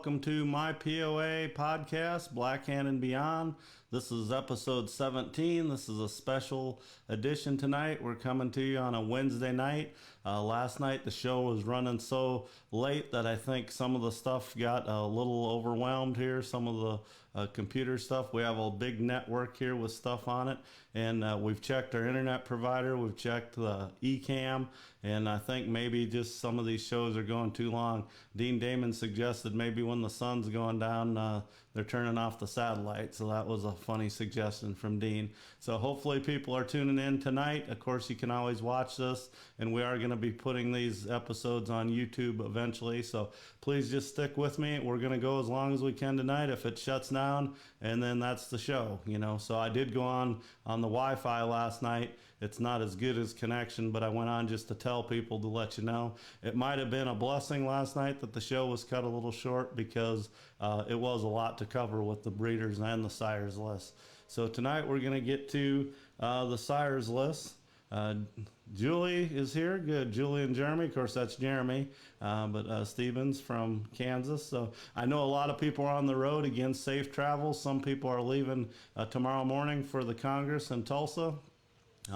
welcome to my POA podcast, Blackhand and Beyond. This is episode 17. This is a special edition tonight. We're coming to you on a Wednesday night. Last night the show was running so late that I think some of the stuff got a little overwhelmed here, some of the computer stuff. We have a big network here with stuff on it, and we've checked our internet provider, we've checked the Ecamm, and I think maybe just some of these shows are going too long. Dean Damon suggested maybe when the sun's going down, they're turning off the satellite, so that was a funny suggestion from Dean. So hopefully people are tuning in tonight. Of course, you can always watch this, and we are going to be putting these episodes on YouTube eventually, so please just stick with me. We're going to go as long as we can tonight. If it shuts down, and then that's the show, you know. So I did go on the Wi-Fi last night. It's not as good as connection, but I went on just to tell people, to let you know. It might have been a blessing last night that the show was cut a little short, because it was a lot to cover with the breeders and the sires list. So tonight we're going to get to the sires list. Julie is here. Good. Julie and Jeremy. Of course, that's Jeremy, but Stevens from Kansas. So I know a lot of people are on the road. Again, safe travels. Some people are leaving tomorrow morning for the Congress in Tulsa.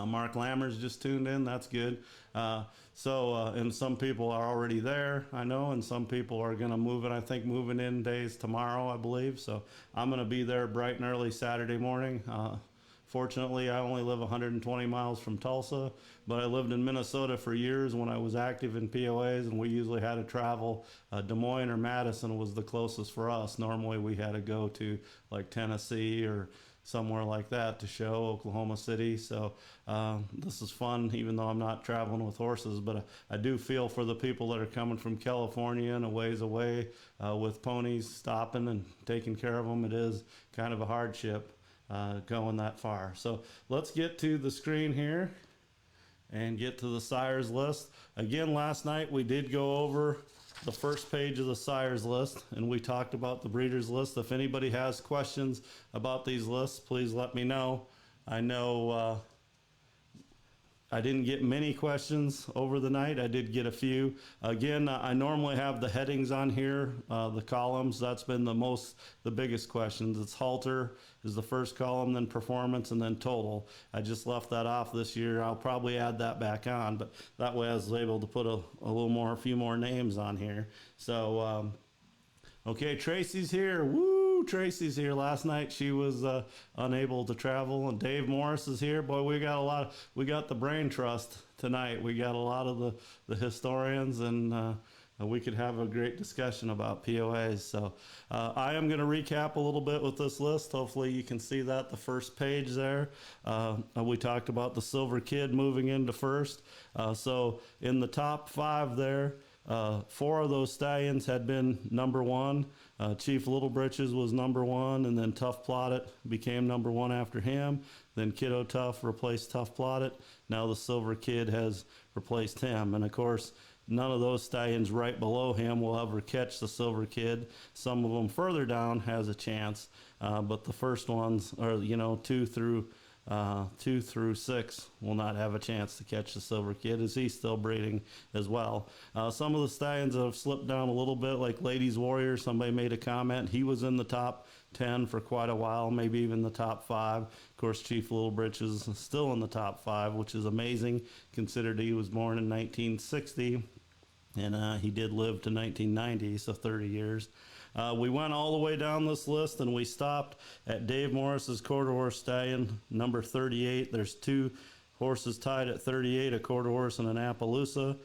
Mark Lammers just tuned in. That's good. And some people are already there, I know, and some people are going to move it. I think moving in days tomorrow, I believe. So I'm going to be there bright and early Saturday morning. Fortunately, I only live 120 miles from Tulsa, but I lived in Minnesota for years when I was active in POAs, and we usually had to travel. Des Moines or Madison was the closest for us. Normally, we had to go to like Tennessee or somewhere like that to show, Oklahoma City. So this is fun, even though I'm not traveling with horses, but I do feel for the people that are coming from California and a ways away with ponies, stopping and taking care of them. It is kind of a hardship going that far. So let's get to the screen here and get to the sires list. Again, last night we did go over the first page of the sires list, and we talked about the breeders list. If anybody has questions about these lists, please let me know. I know I didn't get many questions over the night. I did get a few. Again, I normally have the headings on here, the columns. That's been the biggest questions. It's halter is the first column, then performance, and then total. I just left that off this year. I'll probably add that back on, but that way I was able to put a few more names on here. So, okay, Tracy's here. Woo! Tracy's here. Last night she was unable to travel, and Dave Morris is here. Boy, we got the brain trust tonight. We got a lot of the historians, and we could have a great discussion about POAs. So I am going to recap a little bit with this list. Hopefully you can see that, the first page there. We talked about the Silver Kid moving into first. So in the top 5 there, 4 of those stallions had been number 1. Chief Little Britches was number 1, and then Tough Plotted became number 1 after him. Then Kiddo Tough replaced Tough Plotted. Now the Silver Kid has replaced him. And of course, none of those stallions right below him will ever catch the Silver Kid. Some of them further down has a chance, but the first ones are, 2 through 6 will not have a chance to catch the Silver Kid, as he's still breeding as well. Some of the stallions that have slipped down a little bit, like Ladies Warrior, somebody made a comment. He was in the top 10 for quite a while, maybe even the top 5. Of course, Chief Little Britches is still in the top 5, which is amazing, considered he was born in 1960, and he did live to 1990, so 30 years. We went all the way down this list, and we stopped at Dave Morris's quarter horse stallion, number 38. There's 2 horses tied at 38, a quarter horse and an Appaloosa.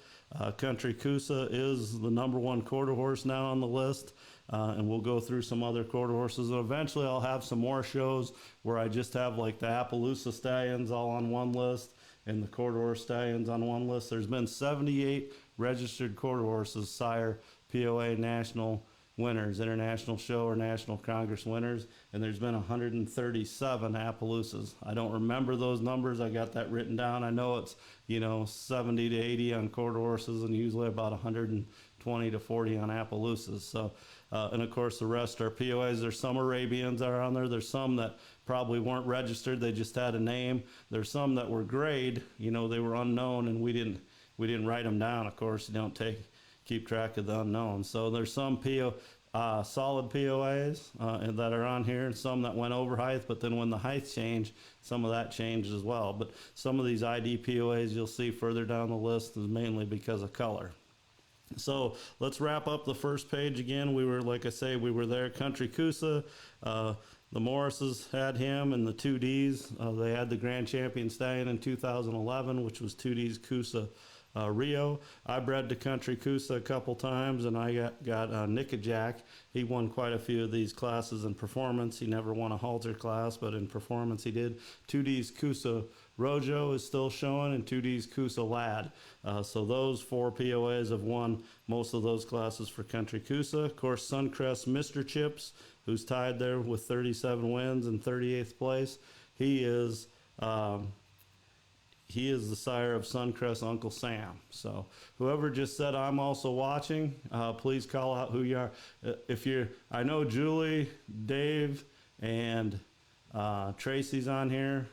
Country Coosa is the number 1 quarter horse now on the list, and we'll go through some other quarter horses. And eventually I'll have some more shows where I just have like the Appaloosa stallions all on one list and the quarter horse stallions on one list. There's been 78 registered quarter horses, sire POA national winners, international show or national congress winners, and there's been 137 Appaloosas. I don't remember those numbers. I got that written down. I know it's 70 to 80 on quarter horses, and usually about 120 to 40 on Appaloosas. So and of course the rest are POAs. There's some Arabians that are on there. There's some that probably weren't registered, they just had a name. There's some that were grade, they were unknown, and we didn't write them down. Of course, you don't keep track of the unknown. So there's some solid POAs and that are on here, and some that went over height, but then when the height changed, some of that changed as well. But some of these ID POAs you'll see further down the list is mainly because of color. So let's wrap up the first page again. We were, like I say, we were there. Country Coosa, the Morrises had him, and the 2Ds. They had the Grand Champion Stallion in 2011, which was 2Ds Coosa Rio. I bred to Country Coosa a couple times, and I got Nickajack. He won quite a few of these classes in performance. He never won a halter class, but in performance he did. 2D's Coosa Rojo is still showing, and 2D's Coosa Lad. So those 4 POAs have won most of those classes for Country Coosa. Of course, Suncrest Mr. Chips, who's tied there with 37 wins and 38th place. He is the sire of Suncrest Uncle Sam. So whoever just said I'm also watching, please call out who you are. I know Julie, Dave, and Tracy's on here,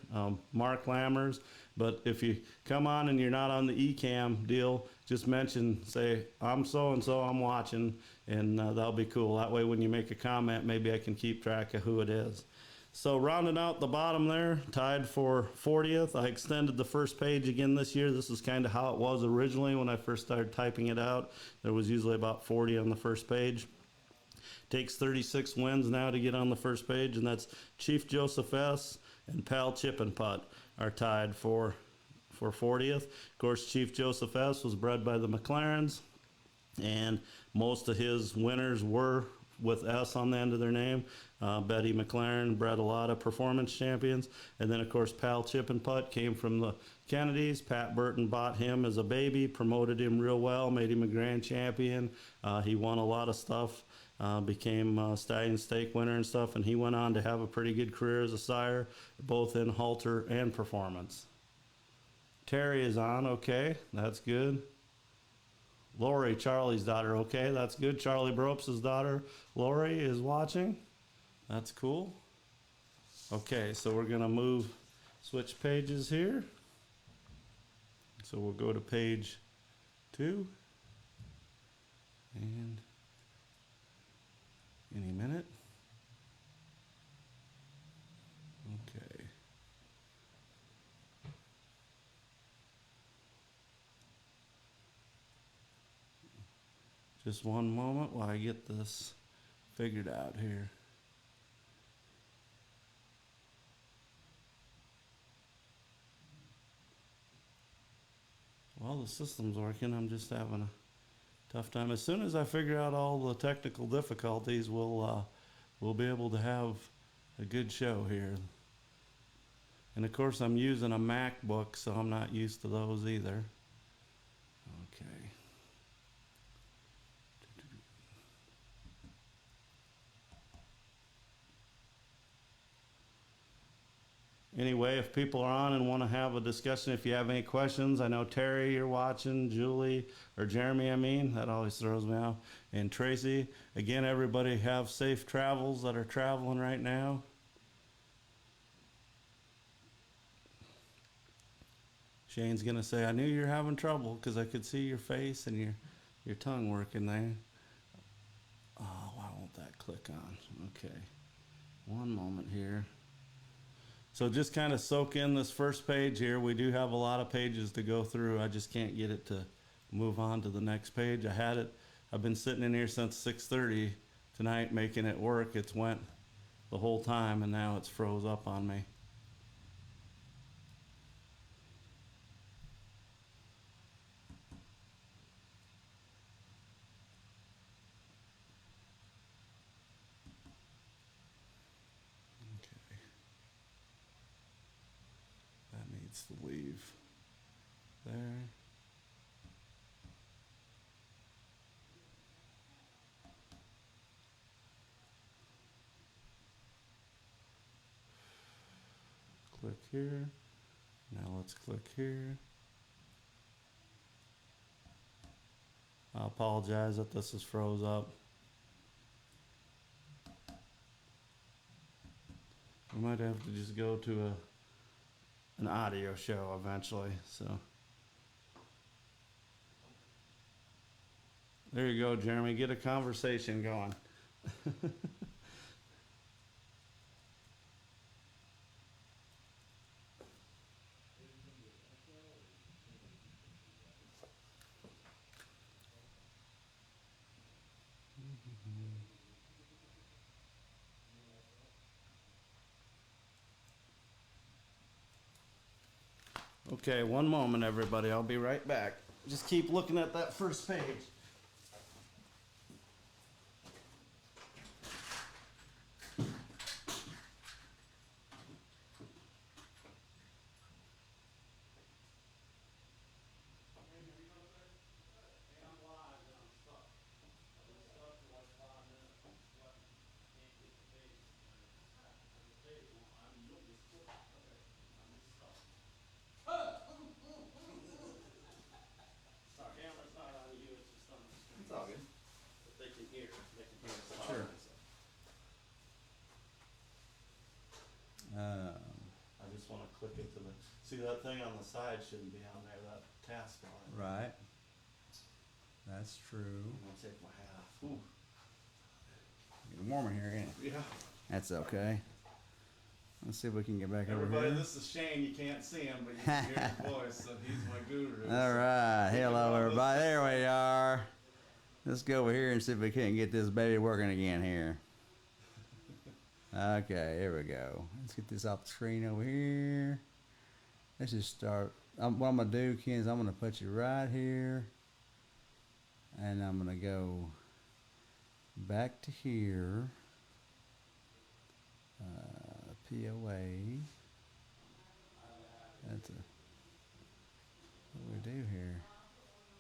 Mark Lammers. But if you come on and you're not on the eCam deal, just say, I'm so-and-so, I'm watching, and that'll be cool. That way when you make a comment, maybe I can keep track of who it is. So rounding out the bottom there, tied for 40th. I extended the first page again this year. This is kind of how it was originally when I first started typing it out. There was usually about 40 on the first page. Takes 36 wins now to get on the first page, and that's Chief Joseph S. and Pal Chip and Putt are tied for 40th. Of course, Chief Joseph S. was bred by the McLarens, and most of his winners were with S on the end of their name. Betty McLaren bred a lot of performance champions. And then, of course, Pal Chip and Putt came from the Kennedys. Pat Burton bought him as a baby, promoted him real well, made him a grand champion. He won a lot of stuff, became a Stallion Stake winner and stuff, and he went on to have a pretty good career as a sire, both in halter and performance. Terry is on, okay, that's good. Lori, Charlie's daughter, okay, that's good. Charlie Bropes' daughter, Lori, is watching. That's cool. Okay, so we're gonna switch pages here. So we'll go to page 2. And any minute. Okay. Just one moment while I get this figured out here. Well, the system's working. I'm just having a tough time. As soon as I figure out all the technical difficulties, we'll be able to have a good show here. And of course, I'm using a MacBook, so I'm not used to those either. Okay. Anyway, if people are on and want to have a discussion, if you have any questions, I know Terry, you're watching, Julie, or Jeremy, that always throws me off, and Tracy. Again, everybody have safe travels that are traveling right now. Shane's going to say, I knew you were having trouble because I could see your face and your tongue working there. Oh, why won't that click on? Okay. One moment here. So just kind of soak in this first page here. We do have a lot of pages to go through. I just can't get it to move on to the next page. I've been sitting in here since 6:30 tonight making it work. It's went the whole time and now it's froze up on me. To leave there. Click here. Now let's click here. I apologize that this is froze up. We might have to just go to an audio show eventually. So there you go, Jeremy. Get a conversation going. Okay, one moment, everybody. I'll be right back. Just keep looking at that first page. It's all good. But they can hear. They can hear us Sure. talking, so. I just want to click into the. See that thing on the side shouldn't be on there. That taskbar. Right. That's true. I'm gonna take my hat off. Ooh. Getting warm in here, ain't it? Yeah. That's okay. Let's see if we can get back over Everybody, here. this is Shane. You can't see him, but you can hear his voice. So he's my guru. All right. Hello, everybody. There we are. Let's go over here and see if we can't get this baby working again here. Okay, here we go. Let's get this off the screen over here. Let's just start. What I'm going to do, Ken, is I'm going to put you right here. And I'm going to go back to here. POA. That's a. What do we do here?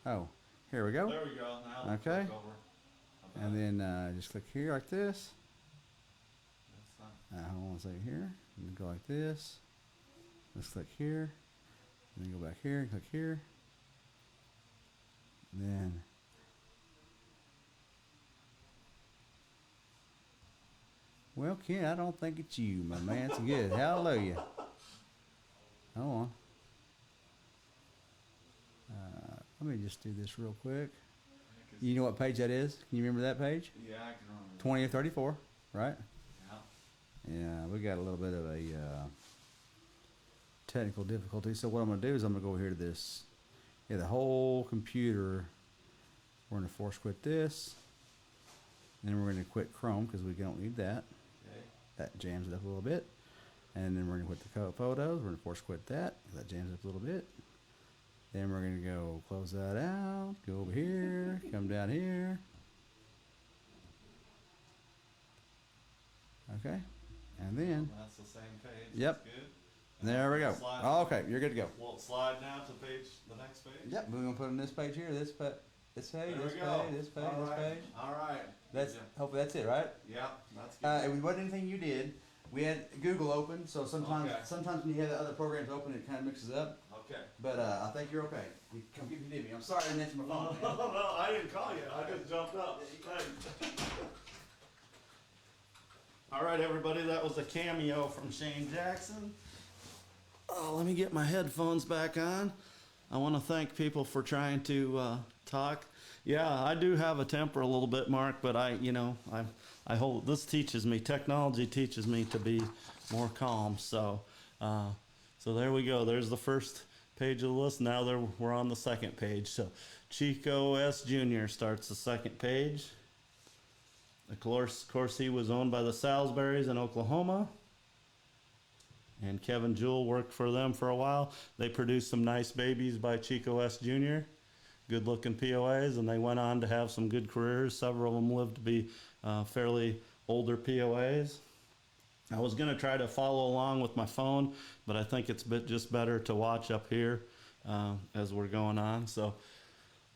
Oh, here we go. There we go. Now Okay. click over. And then just click here like this. That's not. Hold on a second here. And then go like this. Let's click here. And then go back here and click here. And then. Well, Ken, I don't think it's you, my man. It's good. Hallelujah. Hold on. Let me just do this real quick. You know what page that is? Can you remember that page? Yeah, I can remember. 20 or 34, right? Yeah. Yeah, we got a little bit of a technical difficulty. So what I'm going to do is I'm going to go over here to this. Yeah, the whole computer. We're going to force quit this. Then we're going to quit Chrome because we don't need that. Okay. That jams it up a little bit. And then we're going to quit the photos. We're going to force quit that. That jams it up a little bit. Then we're going to go close that out. Go over here. Come down here. Okay. And then, That's the same page. Yep. That's good. And there then we go. slide- Oh, okay, you're good to go. We'll slide now to the next page. Yep, we're going to put on this page here. This page, There this we page, go. this page, All this right. page. All right. That's, Yeah. hopefully that's it, right? Yeah, that's good. It wasn't anything you did. We had Google open, so sometimes Okay. sometimes when you have the other programs open, it kind of mixes up. Okay. But I think you're okay. You come get me, I'm sorry I didn't answer my phone. No, no, I didn't call you. I just jumped up. All right, everybody, that was a cameo from Shane Jackson. Oh, let me get my headphones back on. I want to thank people for trying to talk. Yeah, I do have a temper a little bit, Mark, but I hold, this teaches me, technology teaches me to be more calm. So there we go. There's the first page of the list. Now we're on the second page. So Chico S. Jr. starts the second page. Of course, he was owned by the Salisburys in Oklahoma. And Kevin Jewell worked for them for a while. They produced some nice babies by Chico S. Jr. Good looking POAs, and they went on to have some good careers. Several of them lived to be fairly older POAs. I was going to try to follow along with my phone, but I think it's just better to watch up here as we're going on. So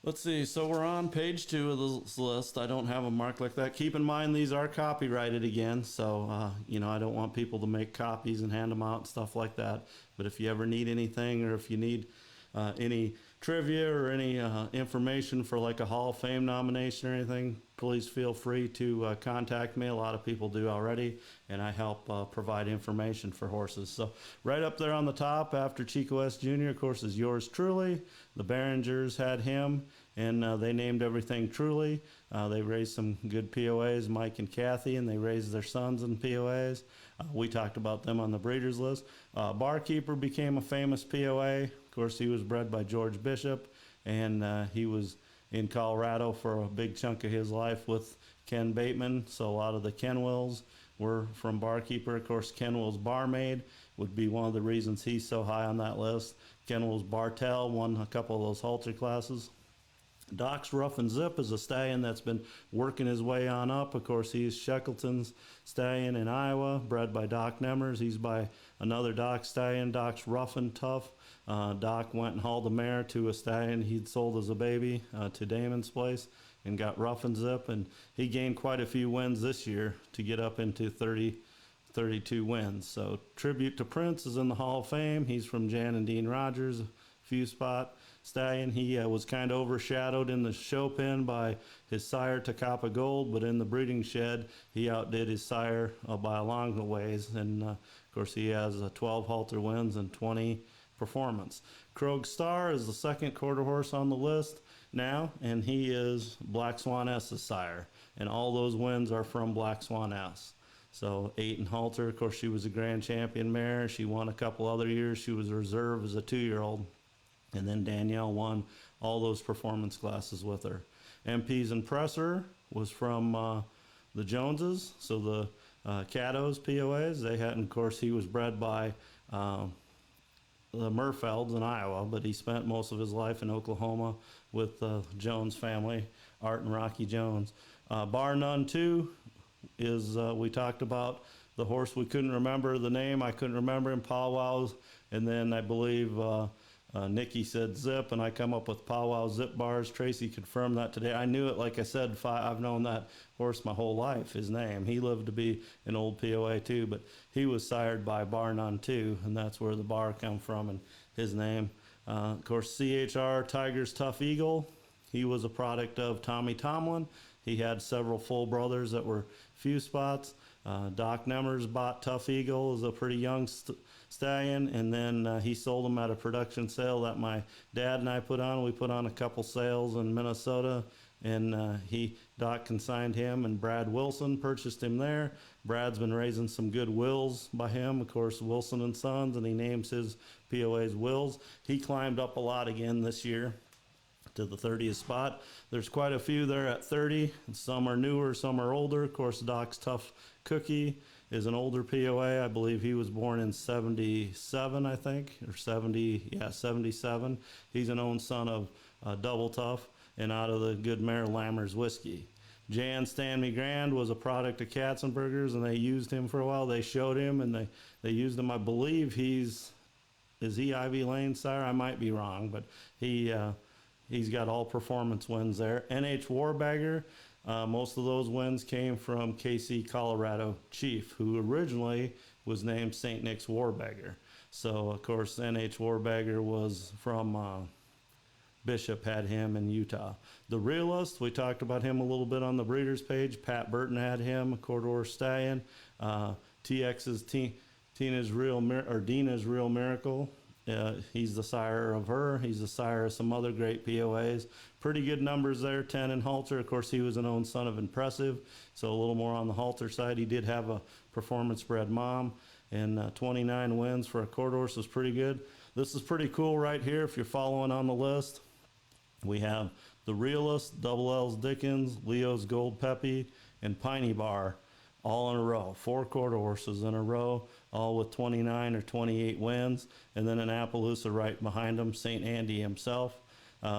let's see. So we're on page 2 of this list. I don't have a mark like that. Keep in mind these are copyrighted again, so I don't want people to make copies and hand them out and stuff like that. But if you ever need anything, or if you need any trivia or any information for like a Hall of Fame nomination or anything, please feel free to contact me. A lot of people do already, and I help provide information for horses. So right up there on the top after Chico S. Jr., of course, is yours truly. The Behringers had him, and they named everything Truly. They raised some good POAs, Mike and Kathy, and they raised their sons in POAs. We talked about them on the breeders list. Barkeeper became a famous POA. Of course, he was bred by George Bishop, and he was in Colorado for a big chunk of his life with Ken Bateman. So a lot of the Kenwills were from Barkeeper. Of course, Kenwill's Barmaid would be one of the reasons he's so high on that list. Kenwill's Bartell won a couple of those halter classes. Doc's Rough and Zip is a stallion that's been working his way on up. Of course, he's Shackleton's stallion in Iowa, bred by Doc Nemers. He's by another Doc stallion, Doc's Rough and Tough. Doc went and hauled a mare to a stallion he'd sold as a baby to Damon's place and got Rough and Zip, and he gained quite a few wins this year to get up into 32 wins. So tribute to Prince is in the Hall of Fame. He's from Jan and Dean Rogers, a few spot stallion. He was kind of overshadowed in the show pen by his sire Takapa Gold, but in the breeding shed he outdid his sire by a long ways, and of course he has 12 halter wins and 20 performance. Krog Star is the second quarter horse on the list now, and he is Black Swan S's sire, and all those wins are from Black Swan S. So 8 and halter, of course she was a grand champion mare. She won a couple other years. She was a reserve as a 2-year-old. And then Danielle won all those performance classes with her. MP's Impressor was from the Joneses, so the Caddos POAs. They had, and of course, he was bred by the Murfelds in Iowa, but he spent most of his life in Oklahoma with the Jones family, Art and Rocky Jones. Bar None 2 is, we talked about the horse we couldn't remember the name. I couldn't remember him, Powwows, and then I believe Nikki said Zip, and I come up with Powwow Zip Bars. Tracy confirmed that today. I knew it, like I said, I've known that horse my whole life, his name. He lived to be an old POA too, but he was sired by Bar None 2, and that's where the bar come from and his name. Of course, CHR Tiger's Tough Eagle. He was a product of Tommy Tomlin. He had several full brothers that were few spots. Doc Nemers bought Tough Eagle as a pretty young stallion, and then he sold him at a production sale that my dad and I put on. We put on a couple sales in Minnesota, and Doc consigned him, and Brad Wilson purchased him there. Brad's been raising some good Wills by him, of course, Wilson and Sons, and he names his POAs Wills. He climbed up a lot again this year to the 30th spot. There's quite a few there at 30. Some are newer, some are older. Of course, Doc's Tough Cookie is an older POA. I believe he was born in 77, I think, or 77. He's an own son of Double Tough and out of the good mare Lammer's Whiskey. Jan Stanley Grand was a product of Katzenberger's, and they used him for a while. They showed him, and they used him. I believe is he Ivy Lane sire? I might be wrong, but he's got all performance wins there. NH Warbagger, most of those wins came from KC Colorado Chief, who originally was named St. Nick's Warbagger. So, of course, NH Warbagger was from Bishop, had him in Utah. The Realist, we talked about him a little bit on the breeders page. Pat Burton had him, a quarter-horse stallion. TX's Dina's Real Miracle. He's the sire of her. He's the sire of some other great POAs. Pretty good numbers there, 10 in halter. Of course, he was an own son of Impressive, so a little more on the halter side. He did have a performance-bred mom, and 29 wins for a quarter horse is pretty good. This is pretty cool right here if you're following on the list. We have the Realist, Double L's Dickens, Leo's Gold Peppy, and Piney Bar all in a row. 4 quarter horses in a row, all with 29 or 28 wins, and then an Appaloosa right behind them, St. Andy himself.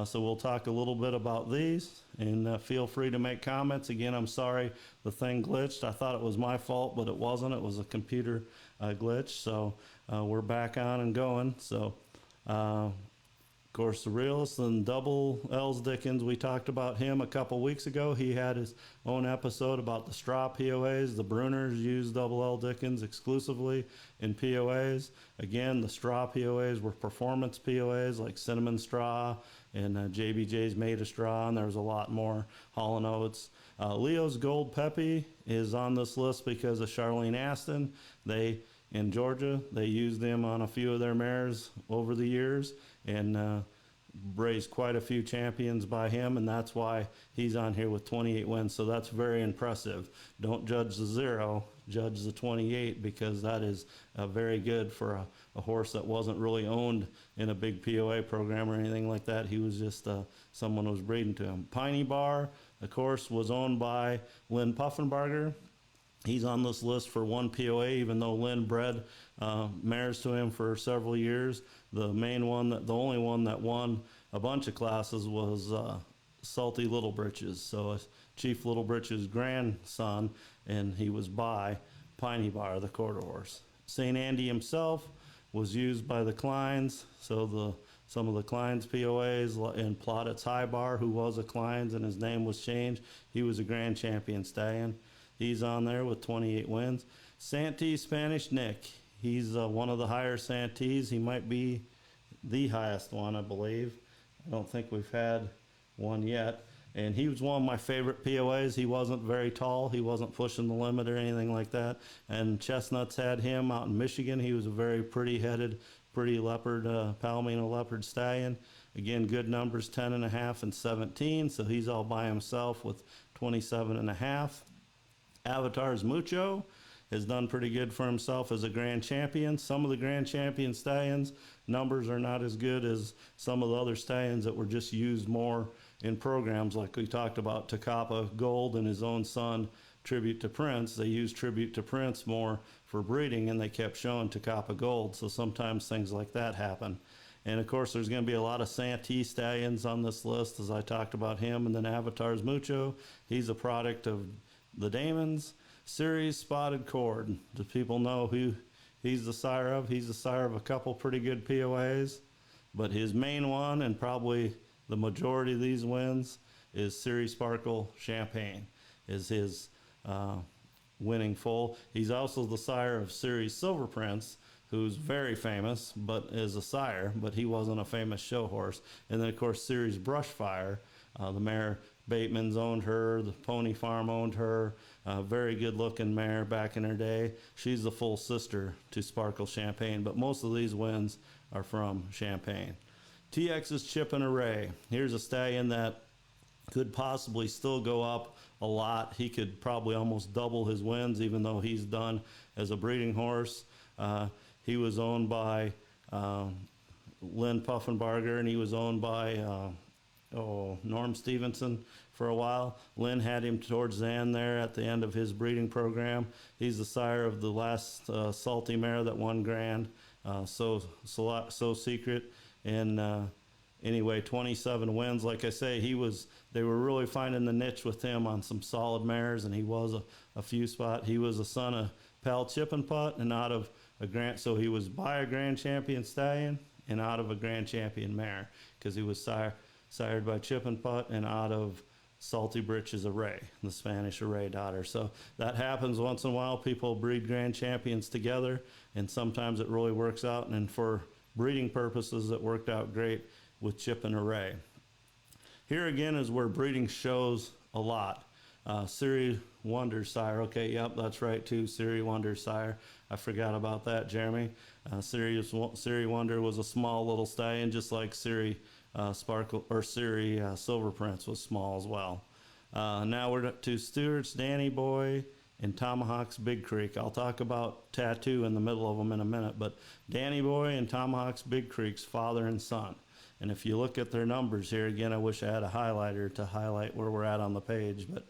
So we'll talk a little bit about these, and feel free to make comments. Again, I'm sorry the thing glitched. I thought it was my fault, but it wasn't. It was a computer glitch. So we're back on and going. So course, the realist and double L's Dickens, we talked about him a couple weeks ago. He had his own episode about the straw POAs. The Bruners use double L Dickens exclusively in POAs. Again, the straw POAs were performance POAs like Cinnamon Straw and JBJ's Made of Straw, and there's a lot more. Hall & Oates. Leo's Gold Peppy is on this list because of Charlene Aston. In Georgia, they used him on a few of their mares over the years, and raised quite a few champions by him, and that's why he's on here with 28 wins. So that's very impressive. Don't judge the 0, judge the 28, because that is very good for a horse that wasn't really owned in a big POA program or anything like that. He was just someone was breeding to him. Piney Bar, of course, was owned by Lynn Puffenbarger. He's on this list for one POA, even though Lynn bred mares to him for several years. The only one that won a bunch of classes was Salty Little Britches. So Chief Little Britches' grandson, and he was by Piney Bar, the quarter horse. St. Andy himself was used by the Kleins, so some of the Kleins POAs, and Plauditz High Bar, who was a Kleins and his name was changed. He was a grand champion stallion. He's on there with 28 wins. Santee Spanish Nick. He's one of the higher Santees. He might be the highest one, I believe. I don't think we've had one yet. And he was one of my favorite POAs. He wasn't very tall. He wasn't pushing the limit or anything like that. And Chestnuts had him out in Michigan. He was a very pretty-headed, pretty leopard, Palomino leopard stallion. Again, good numbers, 10.5 and 17. So he's all by himself with 27.5. Avatar's Mucho has done pretty good for himself as a grand champion. Some of the grand champion stallions numbers are not as good as some of the other stallions that were just used more in programs, like we talked about Takapa Gold and his own son Tribute to Prince. They used Tribute to Prince more for breeding, and they kept showing Takapa Gold, so sometimes things like that happen. And of course, there's going to be a lot of Santee stallions on this list, as I talked about him. And then Avatar's Mucho, he's a product of the Damons Series Spotted Cord. Do people know who he's the sire of? He's the sire of a couple pretty good POAs, but his main one, and probably the majority of these wins, is Series Sparkle Champagne, is his winning foal. He's also the sire of Series Silver Prince, who's very famous, but is a sire, but he wasn't a famous show horse. And then, of course, Series Brushfire, the mare Bateman's owned her, the Pony Farm owned her, very good looking mare back in her day. She's the full sister to Sparkle Champagne, but most of these wins are from Champagne. TX's Chippin' Array. Here's a stallion that could possibly still go up a lot. He could probably almost double his wins, even though he's done as a breeding horse. He was owned by Lynn Puffenbarger, and he was owned by Norm Stevenson for a while. Lynn had him towards the end there at the end of his breeding program. He's the sire of the last salty mare that won grand, so Secret. And anyway, 27 wins. Like I say, they were really finding the niche with him on some solid mares, and he was a few spot. He was a son of Pal Chippenputt, and out of a grand, so he was by a grand champion stallion and out of a grand champion mare, because he was sired by Chippenputt and out of Salty Britches Array, the Spanish Array daughter. So that happens once in a while. People breed grand champions together, and sometimes it really works out. And for breeding purposes, it worked out great with Chip and Array. Here again is where breeding shows a lot. Siri Wonder sire. Okay, yep, that's right too. Siri Wonder sire. I forgot about that, Jeremy. Siri Wonder was a small little stallion, just like Siri Sparkle or Siri Silver Prince was small as well. Now we're to Stewart's Danny Boy and Tomahawk's Big Creek. I'll talk about Tattoo in the middle of them in a minute, but Danny Boy and Tomahawk's Big Creek's father and son. And if you look at their numbers here, again, I wish I had a highlighter to highlight where we're at on the page, but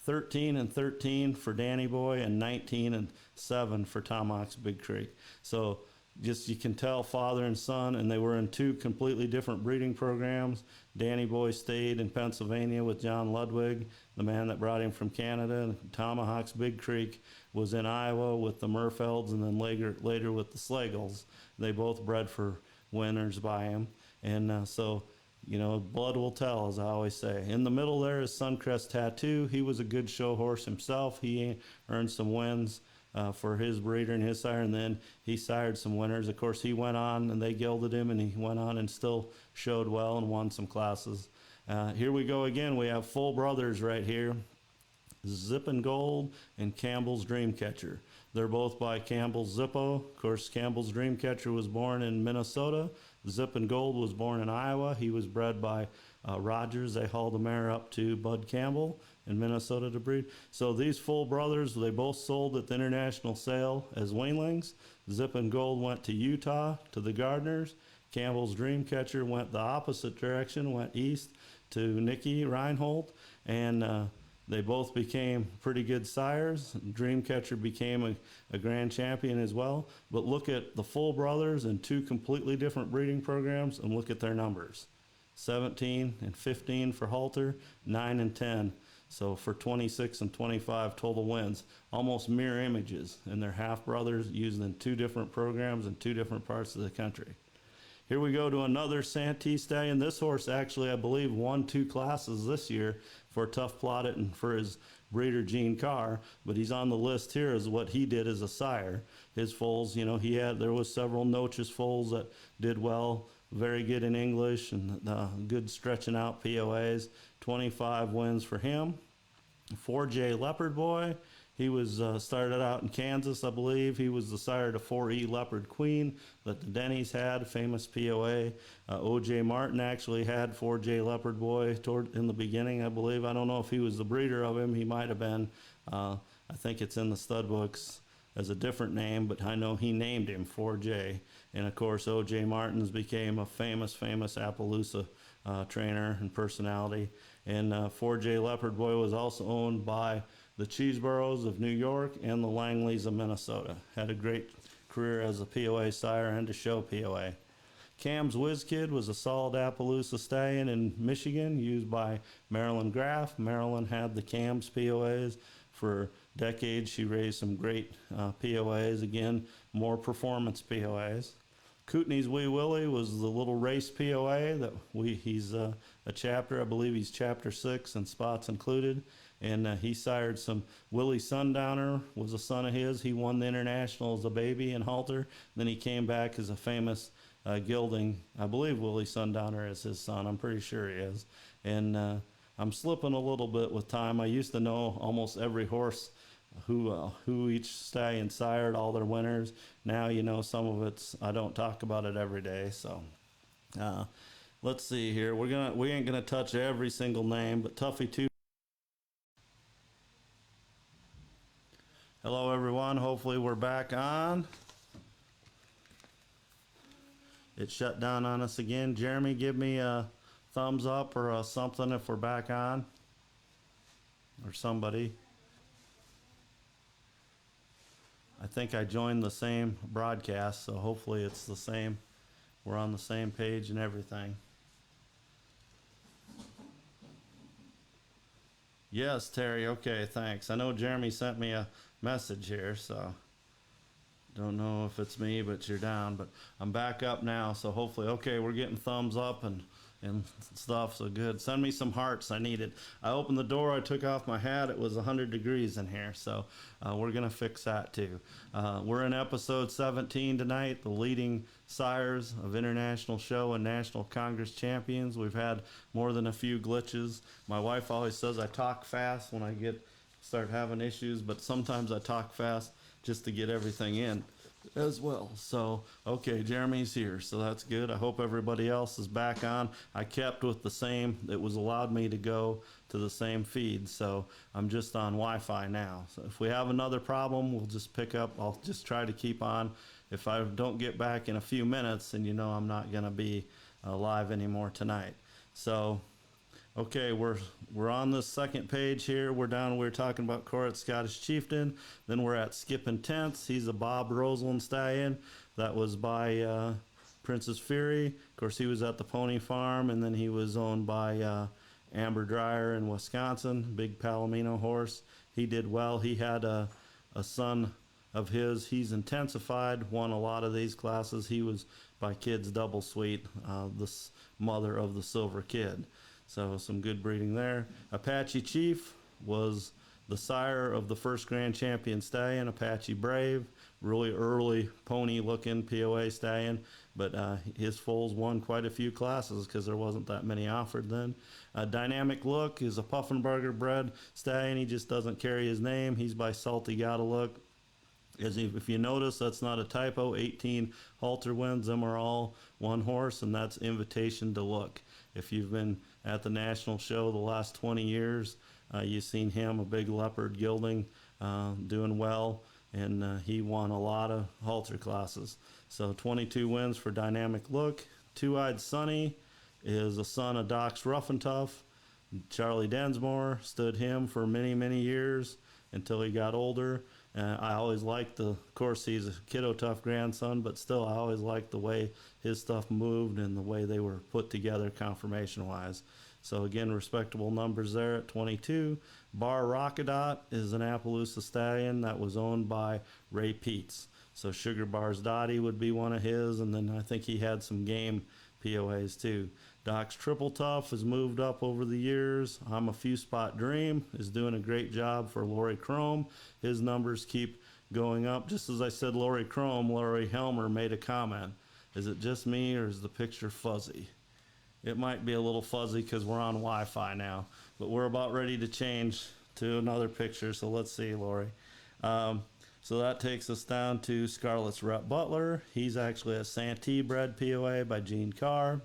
13 and 13 for Danny Boy and 19 and 7 for Tomahawk's Big Creek. So just you can tell father and son, and they were in two completely different breeding programs. Danny Boy stayed in Pennsylvania with John Ludwig, the man that brought him from Canada, and Tomahawk's Big Creek was in Iowa with the Murfelds, and then later with the Slagles. They both bred for winners by him. And so, you know, blood will tell, as I always say. In the middle there is Suncrest Tattoo. He was a good show horse himself. He earned some wins for his breeder and his sire, and then he sired some winners. Of course, he went on and they gelded him, and he went on and still showed well and won some classes. Here we go again. We have full brothers right here. Zippin' Gold and Campbell's Dreamcatcher. They're both by Campbell's Zippo. Of course, Campbell's Dreamcatcher was born in Minnesota. Zippin' Gold was born in Iowa. He was bred by Rogers. They hauled the mare up to Bud Campbell in Minnesota to breed. So these full brothers, they both sold at the international sale as weanlings. Zippin' Gold went to Utah to the Gardners. Campbell's Dreamcatcher went the opposite direction, went east to Nikki Reinhold, and they both became pretty good sires. Dreamcatcher became a grand champion as well. But look at the full brothers in two completely different breeding programs and look at their numbers. 17 and 15 for Halter, 9 and 10. So for 26 and 25 total wins, almost mirror images. And they're half brothers used in two different programs in two different parts of the country. Here we go to another Santee stallion. This horse actually, I believe, won 2 classes this year for Tough Plotted and for his breeder Gene Carr, but he's on the list here as what he did as a sire. His foals, you know, there was several Noches foals that did well, very good in English and good stretching out POAs. 25 wins for him. 4J Leopard Boy. He was started out in Kansas, I believe. He was the sire to 4E Leopard Queen that the Denny's had, famous POA. O.J. Martin actually had 4J Leopard Boy in the beginning, I believe. I don't know if he was the breeder of him. He might have been. I think it's in the stud books as a different name, but I know he named him 4J. And of course, O.J. Martins became a famous Appaloosa trainer and personality. And 4J Leopard Boy was also owned by the Cheeseburros of New York and the Langleys of Minnesota. Had a great career as a POA sire and a show POA. Cam's Whiz Kid was a solid Appaloosa stallion in Michigan used by Marilyn Graff. Marilyn had the Cam's POAs for decades. She raised some great POAs, again, more performance POAs. Kootenai's Wee Willie was the little race POA that he's a chapter, I believe he's chapter 6 and spots included. And he sired some. Willie Sundowner was a son of his. He won the international as a baby in Halter. Then he came back as a famous gelding. I believe Willie Sundowner is his son. I'm pretty sure he is. And I'm slipping a little bit with time. I used to know almost every horse who each stallion sired, all their winners. Now, you know, some of it's, I don't talk about it every day. So let's see here. We ain't gonna touch every single name, but Tuffy 2. Hello everyone, hopefully we're back on. It shut down on us again. Jeremy, give me a thumbs up or something if we're back on. Or somebody. I think I joined the same broadcast, so hopefully it's the same. We're on the same page and everything. Yes, Terry, okay, thanks. I know Jeremy sent me a message here, so don't know if it's me, but you're down. But I'm back up now, so hopefully, okay, we're getting thumbs up and stuff, so good. Send me some hearts, I need it. I opened the door, I took off my hat, it was 100 degrees in here, so we're gonna fix that too. We're in episode 17 tonight, the leading sires of International Show and National Congress champions. We've had more than a few glitches. My wife always says I talk fast when I start having issues, but sometimes I talk fast just to get everything in as well. So, okay, Jeremy's here, so that's good. I hope everybody else is back on. I kept with the same, it was allowed me to go to the same feed, so I'm just on Wi-Fi now. So if we have another problem, we'll just pick up. I'll just try to keep on. If I don't get back in a few minutes, then you know I'm not gonna be live anymore tonight. So, okay, we're on the second page here. We're talking about Court Scottish Chieftain. Then we're at Skippin' Tents. He's a Bob Roseland stallion. That was by Princess Fury. Of course, he was at the Pony Farm, and then he was owned by Amber Dreyer in Wisconsin. Big Palomino horse. He did well. He had a son of his. He's intensified, won a lot of these classes. He was by Kids Double Sweet, the mother of the Silver Kid. So some good breeding there. Apache Chief was the sire of the first Grand Champion stallion, Apache Brave. Really early pony-looking POA stallion, but his foals won quite a few classes because there wasn't that many offered then. Dynamic Look is a Puffenberger bred stallion. He just doesn't carry his name. He's by Salty Gotta Look. If you notice, that's not a typo. 18 halter wins. Them are all one horse, and that's Invitation to Look. If you've been at the national show the last 20 years, you've seen him, a big leopard gelding, doing well. And he won a lot of halter classes. So 22 wins for Dynamic Look. Two-Eyed Sonny is a son of Doc's Rough and Tough. Charlie Densmore stood him for many, many years until he got older. I always liked of course, he's a Kiddo Tough grandson, but still I always liked the way his stuff moved and the way they were put together conformation-wise. So again, respectable numbers there at 22. Bar Rockadot is an Appaloosa stallion that was owned by Ray Peets. So Sugar Bar's Dottie would be one of his, and then I think he had some game POAs too. Doc's Triple Tough has moved up over the years. I'm a Few Spot Dream is doing a great job for Laurie Chrome. His numbers keep going up. Just as I said Laurie Chrome, Laurie Helmer made a comment. Is it just me or is the picture fuzzy? It might be a little fuzzy because we're on Wi-Fi now, but we're about ready to change to another picture. So let's see, Lori. So that takes us down to Scarlett's Rhett Butler. He's actually a Santee bred POA by Gene Carr.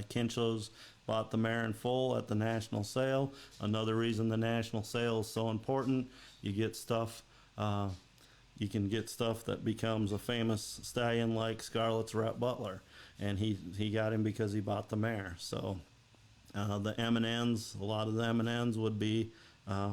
Kinchos bought the mare in full at the national sale. Another reason the national sale is so important, you get stuff, you can get stuff that becomes a famous stallion like Scarlett's Rhett Butler. And he got him because he bought the mare. So the M&Ns, a lot of the M&Ns would be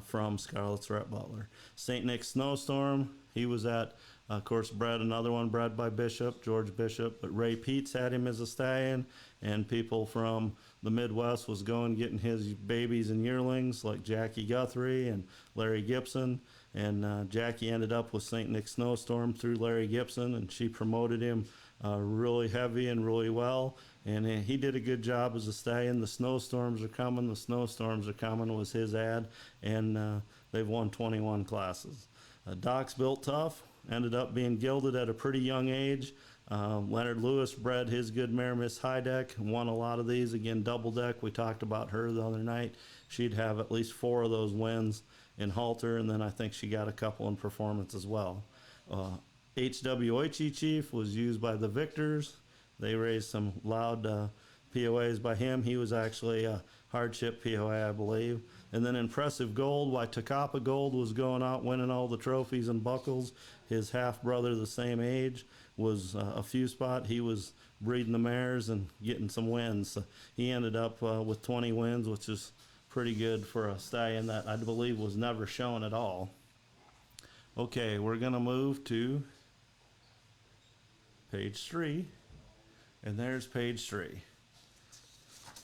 from Scarlett's Rhett Butler. St. Nick's Snowstorm, he was at, of course, another one bred by Bishop, George Bishop, but Ray Peets had him as a stallion, and people from the Midwest was getting his babies and yearlings like Jackie Guthrie and Larry Gibson, and Jackie ended up with St. Nick's Snowstorm through Larry Gibson, and she promoted him really heavy and really well, and he did a good job as a stallion. The snowstorms are coming, was his ad, and they've won 21 classes. Doc's Built Tough ended up being gilded at a pretty young age. Leonard Lewis bred his good mare, Miss High Deck, won a lot of these. Again, Double Deck, we talked about her the other night. She'd have at least 4 of those wins in halter, and then I think she got a couple in performance as well. HWHE Chief was used by the Victors. They raised some loud POAs by him. He was actually a hardship POA, I believe. And then Impressive Gold, why Takapa Gold was going out winning all the trophies and buckles. His half-brother, the same age, was a Few Spot. He was breeding the mares and getting some wins. So he ended up with 20 wins, which is pretty good for a stallion that I believe was never shown at all. Okay, we're going to move to page 3, and there's page 3.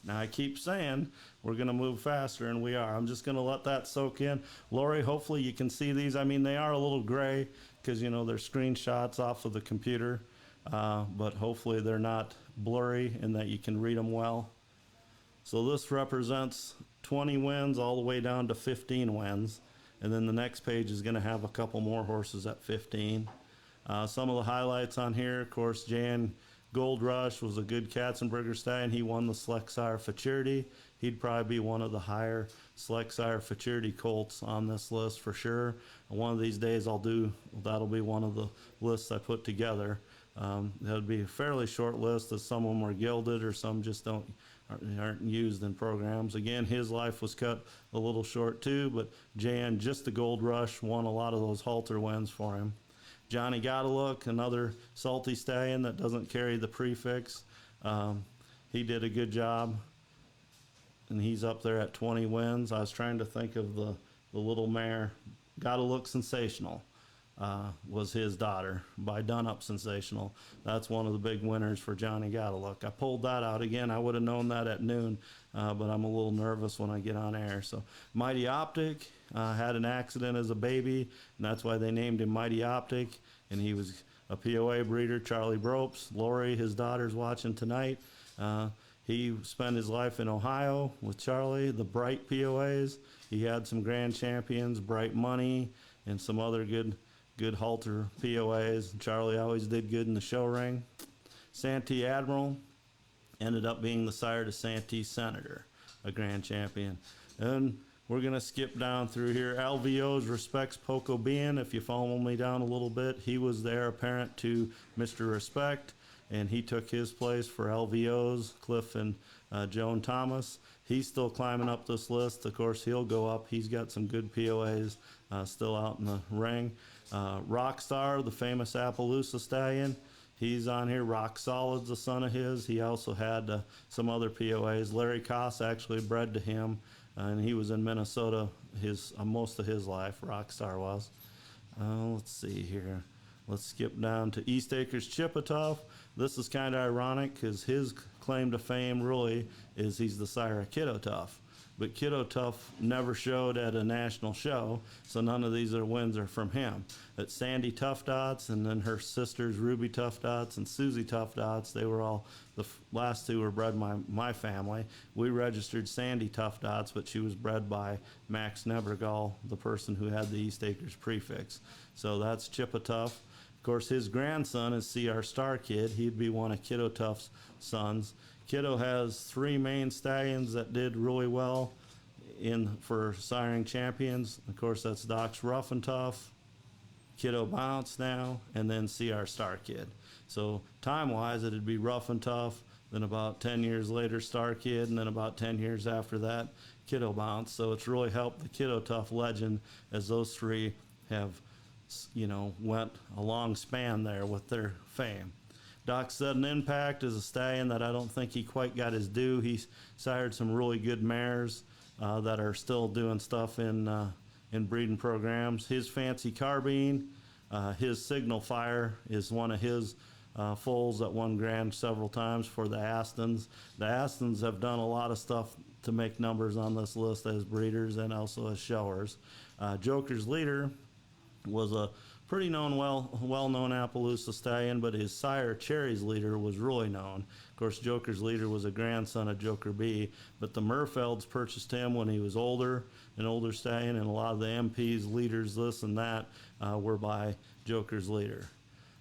Now I keep saying we're going to move faster, and we are. I'm just going to let that soak in. Lori, hopefully you can see these. I mean, they are a little gray because, you know, they're screenshots off of the computer, but hopefully they're not blurry and that you can read them well. So this represents 20 wins all the way down to 15 wins, and then the next page is going to have a couple more horses at 15. Some of the highlights on here, of course, Jan Gold Rush was a good Katzenberger stallion. He won the Select-Sire Futurity. He'd probably be one of the higher Select-Sire Futurity colts on this list for sure. And one of these days that'll be one of the lists I put together. That'll be a fairly short list, as some of them are gilded or some just aren't used in programs. Again, his life was cut a little short too, but Jan, just the Gold Rush, won a lot of those halter wins for him. Johnny Gotta Look, another salty stallion that doesn't carry the prefix. He did a good job, and he's up there at 20 wins. I was trying to think of the little mare. Gotta Look Sensational. was his daughter by Dunup Sensational. That's one of the big winners for Johnny Gotta Look. I pulled that out again. I would have known that at noon, but I'm a little nervous when I get on air. So Mighty Optic had an accident as a baby, and that's why they named him Mighty Optic. And he was a POA breeder. Charlie Bropes, Lori, his daughter's watching tonight. He spent his life in Ohio with Charlie, the Bright POAs. He had some grand champions, Bright Money, and some other good halter POAs. Charlie always did good in the show ring. Santee Admiral ended up being the sire to Santee Senator, a grand champion. And we're going to skip down through here. LVO's Respects Poco Bean. If you follow me down a little bit, he was the heir apparent to Mr. Respect, and he took his place for LVO's, Cliff and Joan Thomas. He's still climbing up this list. Of course, he'll go up. He's got some good POAs still out in the ring. Rockstar, the famous Appaloosa stallion, he's on here. Rock Solid's a son of his. He also had some other POAs. Larry Koss actually bred to him, and he was in Minnesota most of his life. Rockstar was. Let's see here. Let's skip down to East Acres Chippewa. This is kind of ironic because his claim to fame really is he's the sire of Kiddo Tough. But Kiddo Tough never showed at a national show, so none of these wins are from him. It's Sandy Tough Dots, and then her sisters Ruby Tough Dots and Susie Tough Dots. They were all, the last two were bred by my family. We registered Sandy Tough Dots, but she was bred by Max Nebergall, the person who had the East Acres prefix. So that's Chippa Tough. Of course, his grandson is CR Star Kid. He'd be one of Kiddo Tough's sons. Kiddo has 3 main stallions that did really well for siring champions. Of course, that's Doc's Rough and Tough, Kiddo Bounce now, and then CR Star Kid. So time-wise, it'd be Rough and Tough, then about 10 years later, Star Kid, and then about 10 years after that, Kiddo Bounce. So it's really helped the Kiddo Tough legend as those 3 have, went a long span there with their fame. Doc Sudden Impact is a stallion that I don't think he quite got his due. He's sired some really good mares that are still doing stuff in breeding programs. His Fancy Carbine, his Signal Fire is one of his foals that won grand several times for the Astons. The Astons have done a lot of stuff to make numbers on this list as breeders and also as showers. Joker's Leader was a pretty well-known Appaloosa stallion, but his sire, Cherry's Leader, was really known. Of course, Joker's Leader was a grandson of Joker B, but the Murfelds purchased him when he was older, an older stallion, and a lot of the MPs, leaders, this and that, were by Joker's Leader.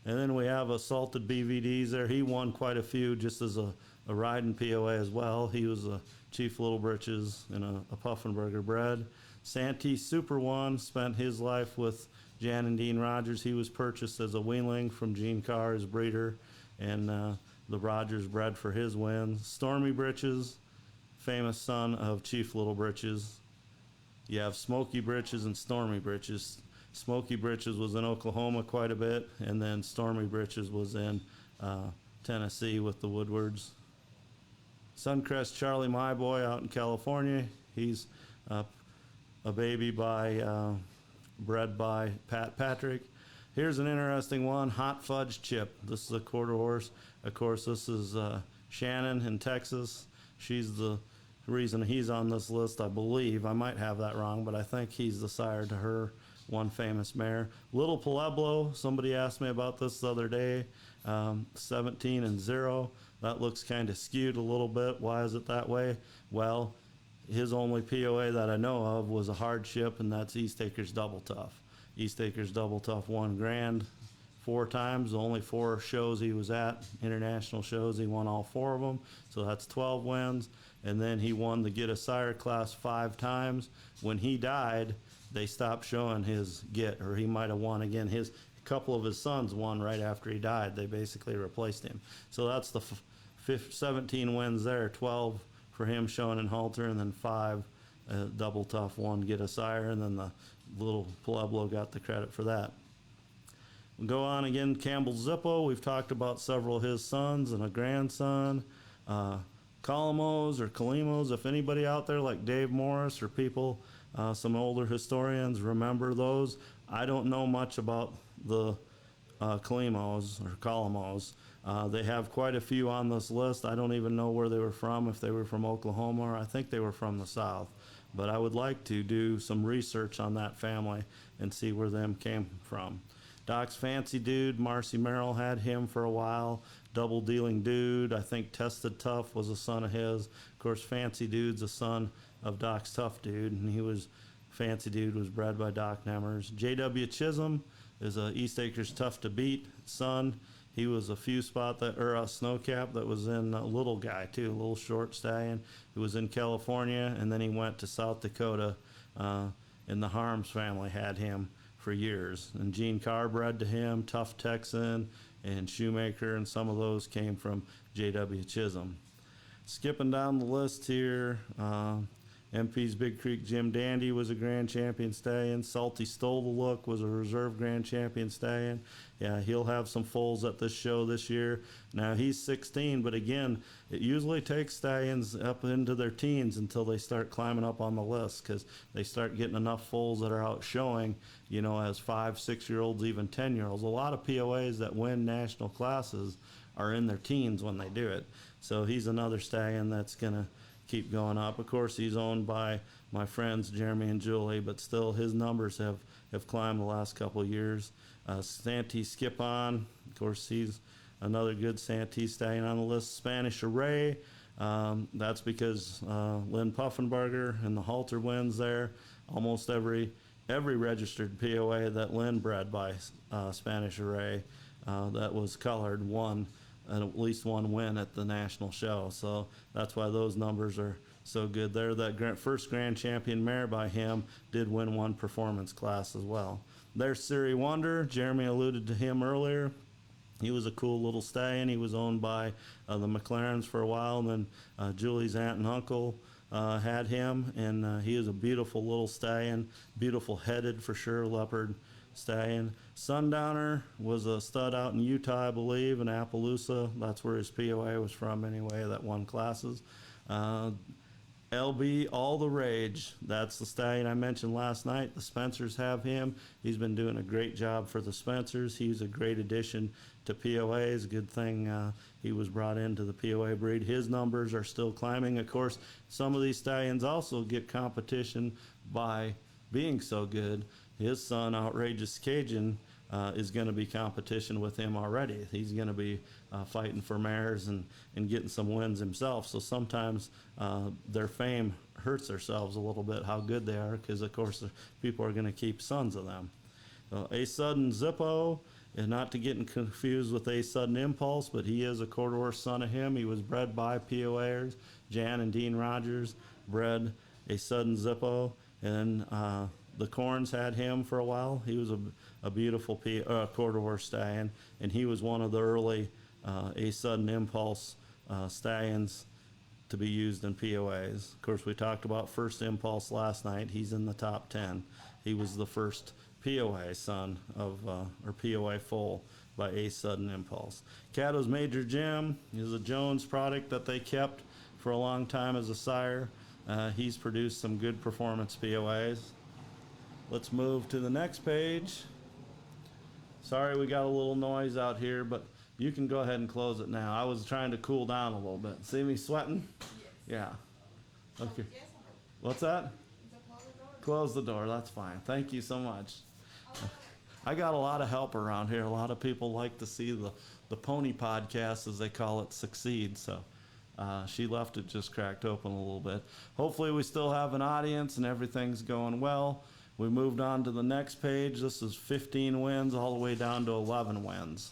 And then we have Assaulted BVDs there. He won quite a few just as a riding POA as well. He was a Chief Little Britches and a Puffenberger bred. Santee Super One spent his life with Jan and Dean Rogers. He was purchased as a weanling from Gene Carr, his breeder, and the Rogers bred for his wins. Stormy Britches, famous son of Chief Little Britches. You have Smoky Britches and Stormy Britches. Smoky Britches was in Oklahoma quite a bit, and then Stormy Britches was in Tennessee with the Woodwards. Suncrest Charlie My Boy out in California. He's a baby bred by Pat Patrick. Here's an interesting one, Hot Fudge Chip. This is a quarter horse. Of course, this is Shannon in Texas. She's the reason he's on this list, I believe. I might have that wrong, but I think he's the sire to her one famous mare. Little Pueblo, somebody asked me about this the other day, 17-0. That looks kind of skewed a little bit. Why is it that way? Well, his only POA that I know of was a hardship, and that's East Acres Double Tough. East Acres Double Tough won grand 4 times. The only 4 shows he was at, international shows, he won all 4 of them. So that's 12 wins. And then he won the Get a Sire class 5 times. When he died, they stopped showing his Get, or he might have won again. A couple of his sons won right after he died. They basically replaced him. So that's the 17 wins there, 12 for him showing in halter, and then 5 Double Tough, 1 Get a Sire, and then the Little Pueblo got the credit for that. We'll go on again, Campbell Zippo. We've talked about several of his sons and a grandson. Colomos or Kalimos, if anybody out there like Dave Morris or people, some older historians remember those. I don't know much about the Calamos or Calamos. They have quite a few on this list. I don't even know where they were from, if they were from Oklahoma, or I think they were from the South. But I would like to do some research on that family and see where them came from. Doc's Fancy Dude, Marcy Merrill had him for a while. Double Dealing Dude, I think Tested Tough was a son of his. Of course, Fancy Dude's a son of Doc's Tough Dude, and Fancy Dude was bred by Doc Nemers. J.W. Chisholm is a East Acres Tough to Beat son. He was a few spot that, or a snowcap that was in a little guy too, a little short stallion. He was in California, and then he went to South Dakota, and the Harms family had him for years. And Gene Carr bred to him, Tough Texan, and Shoemaker, and some of those came from J.W. Chisholm. Skipping down the list here, MP's Big Creek Jim Dandy was a grand champion stallion. Salty Stole the Look was a reserve grand champion stallion. Yeah, he'll have some foals at this show this year. Now he's 16, but again, it usually takes stallions up into their teens until they start climbing up on the list, because they start getting enough foals that are out showing, as 5, 6-year-olds, even 10-year-olds. A lot of POAs that win national classes are in their teens when they do it. So he's another stallion that's going to keep going up. Of course, he's owned by my friends Jeremy and Julie, but still his numbers have climbed the last couple of years. Santee Skip On, of course, he's another good Santee stallion on the list. Spanish Array, that's because Lynn Puffenbarger and the halter wins there. Almost every registered POA that Lynn bred by Spanish Array that was colored won at least one win at the national show. So that's why those numbers are so good there. That first grand champion mare by him did win one performance class as well. There's Siri Wonder. Jeremy alluded to him earlier. He was a cool little stallion. He was owned by the McLarens for a while, and then Julie's aunt and uncle had him, and he is a beautiful little stallion, beautiful headed for sure, leopard stallion. Sundowner was a stud out in Utah, I believe, in Appaloosa. That's where his POA was from anyway, that won classes. LB All the Rage, that's the stallion I mentioned last night. The Spencers have him. He's been doing a great job for the Spencers. He's a great addition to POAs. Good thing he was brought into the POA breed. His numbers are still climbing. Of course, some of these stallions also get competition by being so good. His son, Outrageous Cajun, is going to be competition with him already. He's going to be fighting for mares and getting some wins himself. So sometimes their fame hurts themselves a little bit, how good they are, because of course people are going to keep sons of them. A Sudden Zippo, and not to get confused with A Sudden Impulse, but he is a quarter horse son of him. He was bred by POAers. Jan and Dean Rogers bred A Sudden Zippo, and the Corns had him for a while. He was a beautiful quarter horse stallion, and he was one of the early A Sudden Impulse stallions to be used in POAs. Of course, we talked about First Impulse last night. He's in the top 10. He was the first POA son of, or POA foal by A Sudden Impulse. Caddo's Major Jim is a Jones product that they kept for a long time as a sire. He's produced some good performance POAs. Let's move to the next page. Sorry we got a little noise out here, but you can go ahead and close it now. I was trying to cool down a little bit. See me sweating? Yeah. Okay. What's that? Close the door, that's fine. Thank you so much. I got a lot of help around here. A lot of people like to see the pony podcast, as they call it, succeed. So she left it just cracked open a little bit. Hopefully we still have an audience and everything's going well. We moved on to the next page. This is 15 wins all the way down to 11 wins.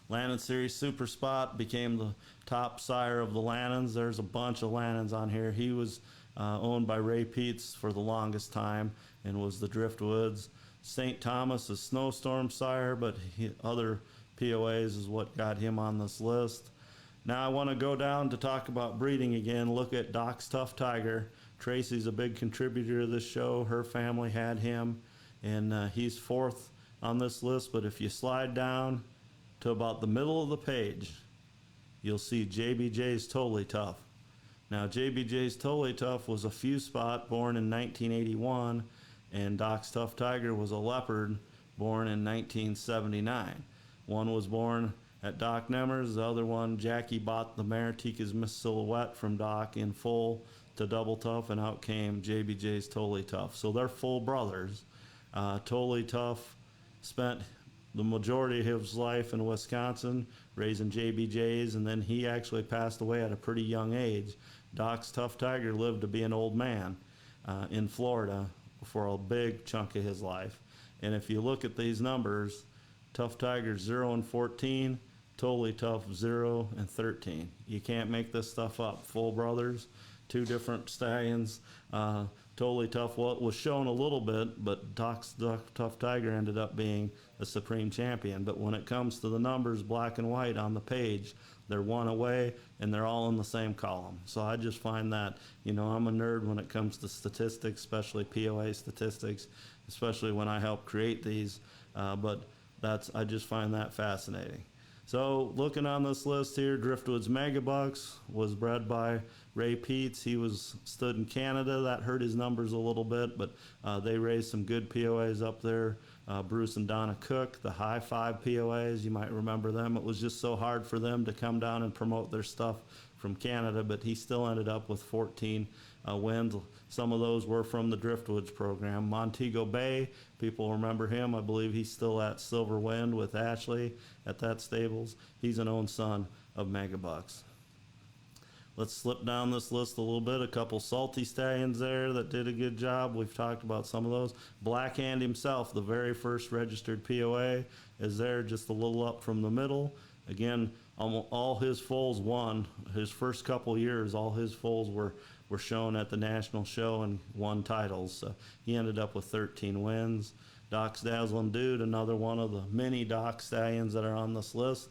Lannon Series Super Spot became the top sire of the Lannons. There's a bunch of Lannons on here. He was owned by Ray Peets for the longest time and was the Driftwoods. St. Thomas is Snowstorm sire, but other POAs is what got him on this list. Now I want to go down to talk about breeding again. Look at Doc's Tough Tiger. Tracy's a big contributor to this show. Her family had him, and he's fourth on this list. But if you slide down to about the middle of the page, you'll see JBJ's Totally Tough. Now, JBJ's Totally Tough was a few spot, born in 1981, and Doc's Tough Tiger was a leopard born in 1979. One was born at Doc Nemers. The other one, Jackie bought the mare Tika's Miss Silhouette from Doc in full to Double Tough, and out came JBJ's Totally Tough. So they're full brothers. Totally Tough spent the majority of his life in Wisconsin raising JBJs, and then he actually passed away at a pretty young age. Doc's Tough Tiger lived to be an old man in Florida for a big chunk of his life. And if you look at these numbers, Tough Tiger's 0 and 14, Totally Tough 0 and 13. You can't make this stuff up. Full brothers, two different stallions. Totally Tough was shown a little bit, but Doc's Tough Tiger ended up being the supreme champion. But when it comes to the numbers, black and white on the page, they're one away, and they're all in the same column. So I just find that, I'm a nerd when it comes to statistics, especially POA statistics, especially when I help create these. But I just find that fascinating. So looking on this list here, Driftwood's Megabucks was bred by Ray Peets. He stood in Canada. That hurt his numbers a little bit, but they raised some good POAs up there. Bruce and Donna Cook, the High Five POAs, you might remember them. It was just so hard for them to come down and promote their stuff from Canada, but he still ended up with 14 wins. Some of those were from the Driftwoods program. Montego Bay, people remember him. I believe he's still at Silver Wind with Ashley at that stables. He's an own son of Megabucks. Let's slip down this list a little bit. A couple salty stallions there that did a good job. We've talked about some of those. Blackhand himself, the very first registered POA, is there just a little up from the middle. Again, all his foals won. His first couple years, all his foals were shown at the national show and won titles. So he ended up with 13 wins. Doc's Dazzling Dude, another one of the many Doc stallions that are on this list.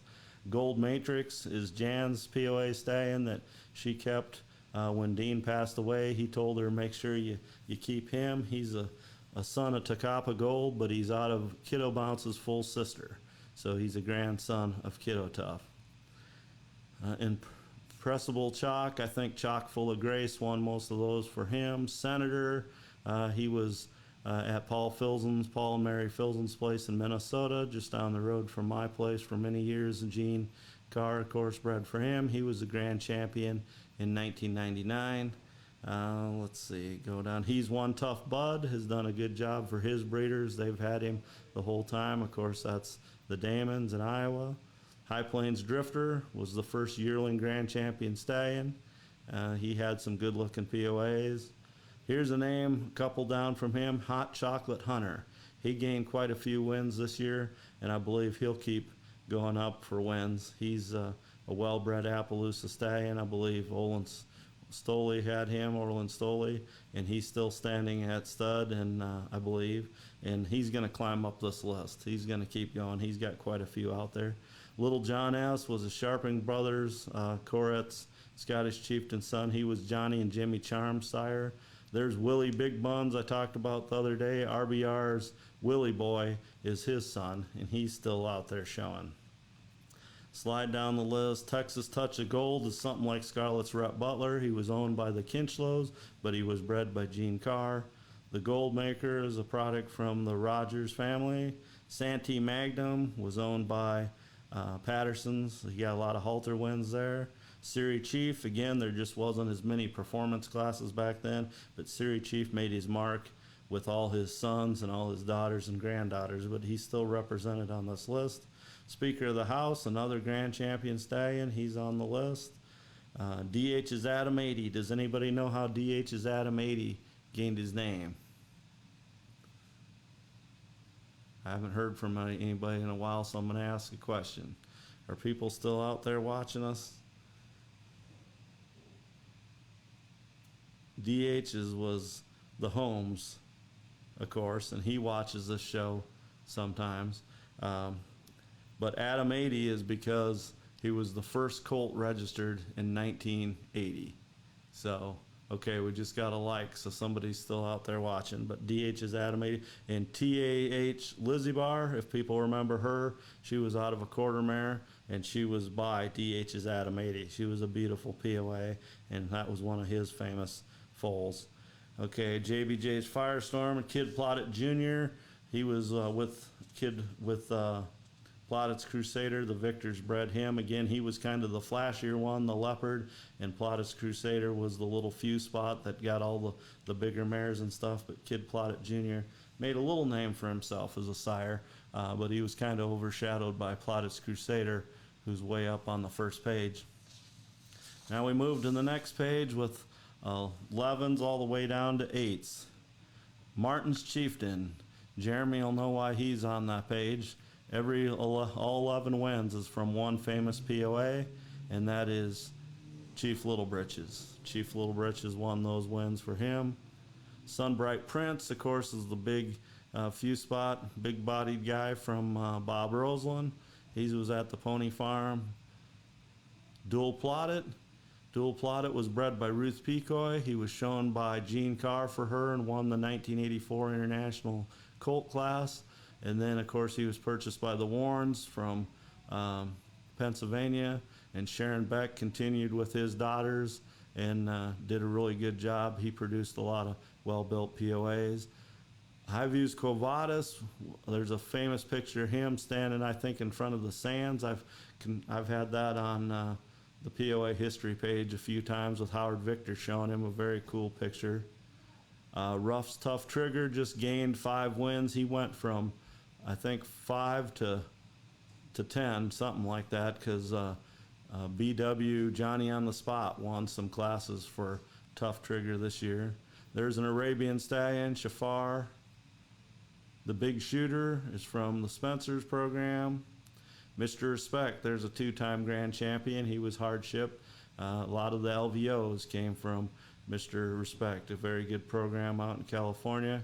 Gold Matrix is Jan's POA stallion that she kept when Dean passed away. He told her, make sure you keep him. He's a son of Takapa Gold, but he's out of Kiddo Bounce's full sister. So he's a grandson of Kiddo Tough. Impressible Chalk, I think Chalk Full of Grace won most of those for him. Senator, he was at Paul and Mary Filson's place in Minnesota, just down the road from my place for many years. And Gene Carr, of course, bred for him. He was the grand champion in 1999. Let's see, go down. He's One Tough Bud, has done a good job for his breeders. They've had him the whole time. Of course, that's the Damons in Iowa. High Plains Drifter was the first yearling grand champion stallion. He had some good looking POAs. Here's a name, a couple down from him, Hot Chocolate Hunter. He gained quite a few wins this year, and I believe he'll keep going up for wins. He's a well-bred Appaloosa stallion. I believe Orland Stoley had him, and he's still standing at stud, and I believe, and he's going to climb up this list. He's going to keep going. He's got quite a few out there. Little John S. was a Sharping Brothers, Coret's Scottish chieftain son. He was Johnny and Jimmy Charm's sire. There's Willie Big Buns I talked about the other day. RBR's Willie Boy is his son, and he's still out there showing. Slide down the list. Texas Touch of Gold is something like Scarlett's Rhett Butler. He was owned by the Kinchlows, but he was bred by Gene Carr. The Gold Maker is a product from the Rogers family. Santee Magnum was owned by Patterson's. He got a lot of halter wins there. Siri Chief, again, there just wasn't as many performance classes back then, but Siri Chief made his mark with all his sons and all his daughters and granddaughters, but he's still represented on this list. Speaker of the House, another grand champion stallion, he's on the list. DH's Adam 80. Does anybody know how DH's Adam 80 gained his name? I haven't heard from anybody in a while, so I'm going to ask a question. Are people still out there watching us? DH's was the Holmes, of course, and he watches this show sometimes. But Adam 80 is because he was the first colt registered in 1980. So, okay, we just got a like, so somebody's still out there watching. But DH is Adam 80. And TAH Lizzie Bar, if people remember her, she was out of a quarter mare, and she was by DH's Adam 80. She was a beautiful POA, and that was one of his famous foals. Okay, JBJ's Firestorm, Kid Plotted Jr. He was with Plottett's Crusader. The victors bred him. Again, he was kind of the flashier one, the leopard, and Plottett's Crusader was the little few spot that got all the bigger mares and stuff. But Kid Plotted Jr. made a little name for himself as a sire, but he was kind of overshadowed by Plottett's Crusader, who's way up on the first page. Now we move to the next page with 11s all the way down to 8s. Martin's Chieftain. Jeremy will know why he's on that page. All 11 wins is from one famous POA, and that is Chief Little Britches. Chief Little Britches won those wins for him. Sunbright Prince, of course, is the big few spot, big bodied guy from Bob Roseland. He was at the Pony Farm. Dual Plotted. Dual Plotted was bred by Ruth Pecoy. He was shown by Gene Carr for her and won the 1984 International Colt class. And then, of course, he was purchased by the Warrens from Pennsylvania. And Sharon Beck continued with his daughters and did a really good job. He produced a lot of well-built POAs. Highview's Quo-Vadis, there's a famous picture of him standing, I think, in front of the Sands. I've had that on the POA history page a few times with Howard Victor showing him, a very cool picture. Ruff's Tough Trigger just gained 5 wins. He went from, I think, 5 to 10, something like that, because BW Johnny on the Spot won some classes for Tough Trigger this year. There's an Arabian Stallion, Shafar. The Big Shooter is from the Spencer's program. Mr. Respect, there's a 2-time grand champion. He was hardship. A lot of the LVOs came from Mr. Respect, a very good program out in California.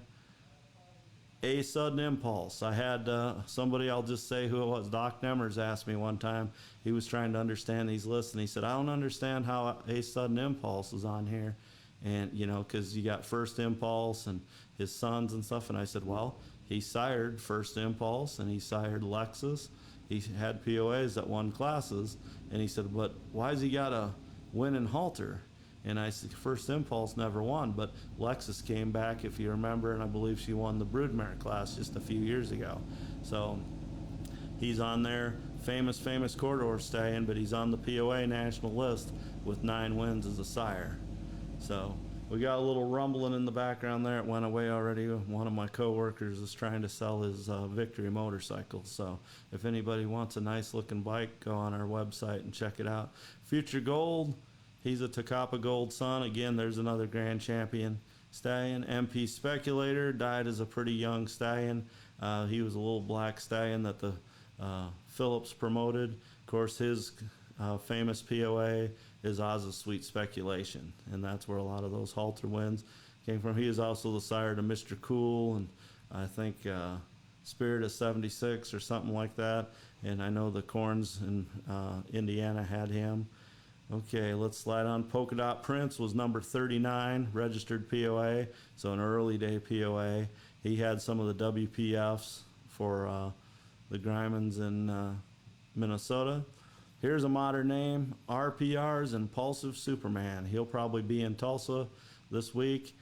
A Sudden Impulse. I had somebody, I'll just say who it was, Doc Nemers asked me one time. He was trying to understand these lists, and he said, I don't understand how A Sudden Impulse is on here. And, you know, because you got First Impulse and his sons and stuff. And I said, well, he sired First Impulse, and he sired Lexus. He had POAs that won classes, and he said, but why's he got a win and halter? And I said, First Impulse never won, but Lexus came back, if you remember, and I believe she won the Broodmare class just a few years ago. So he's on there, famous corridor stallion, but he's on the POA national list with 9 wins as a sire. So we got a little rumbling in the background there. It went away already. One of my coworkers is trying to sell his Victory motorcycle. So if anybody wants a nice looking bike, go on our website and check it out. Future Gold, he's a Takapa Gold son. Again, there's another grand champion stallion. MP Speculator died as a pretty young stallion. He was a little black stallion that the Phillips promoted. Of course, his famous POA is Oz's Sweet Speculation, and that's where a lot of those halter wins came from. He is also the sire to Mr. Cool, and I think Spirit of 76 or something like that, and I know the Corns in Indiana had him. Okay, let's slide on. Polka Dot Prince was number 39, registered POA, so an early day POA. He had some of the WPFs for the Grimans in Minnesota. Here's a modern name, RPR's Impulsive Superman. He'll probably be in Tulsa this week.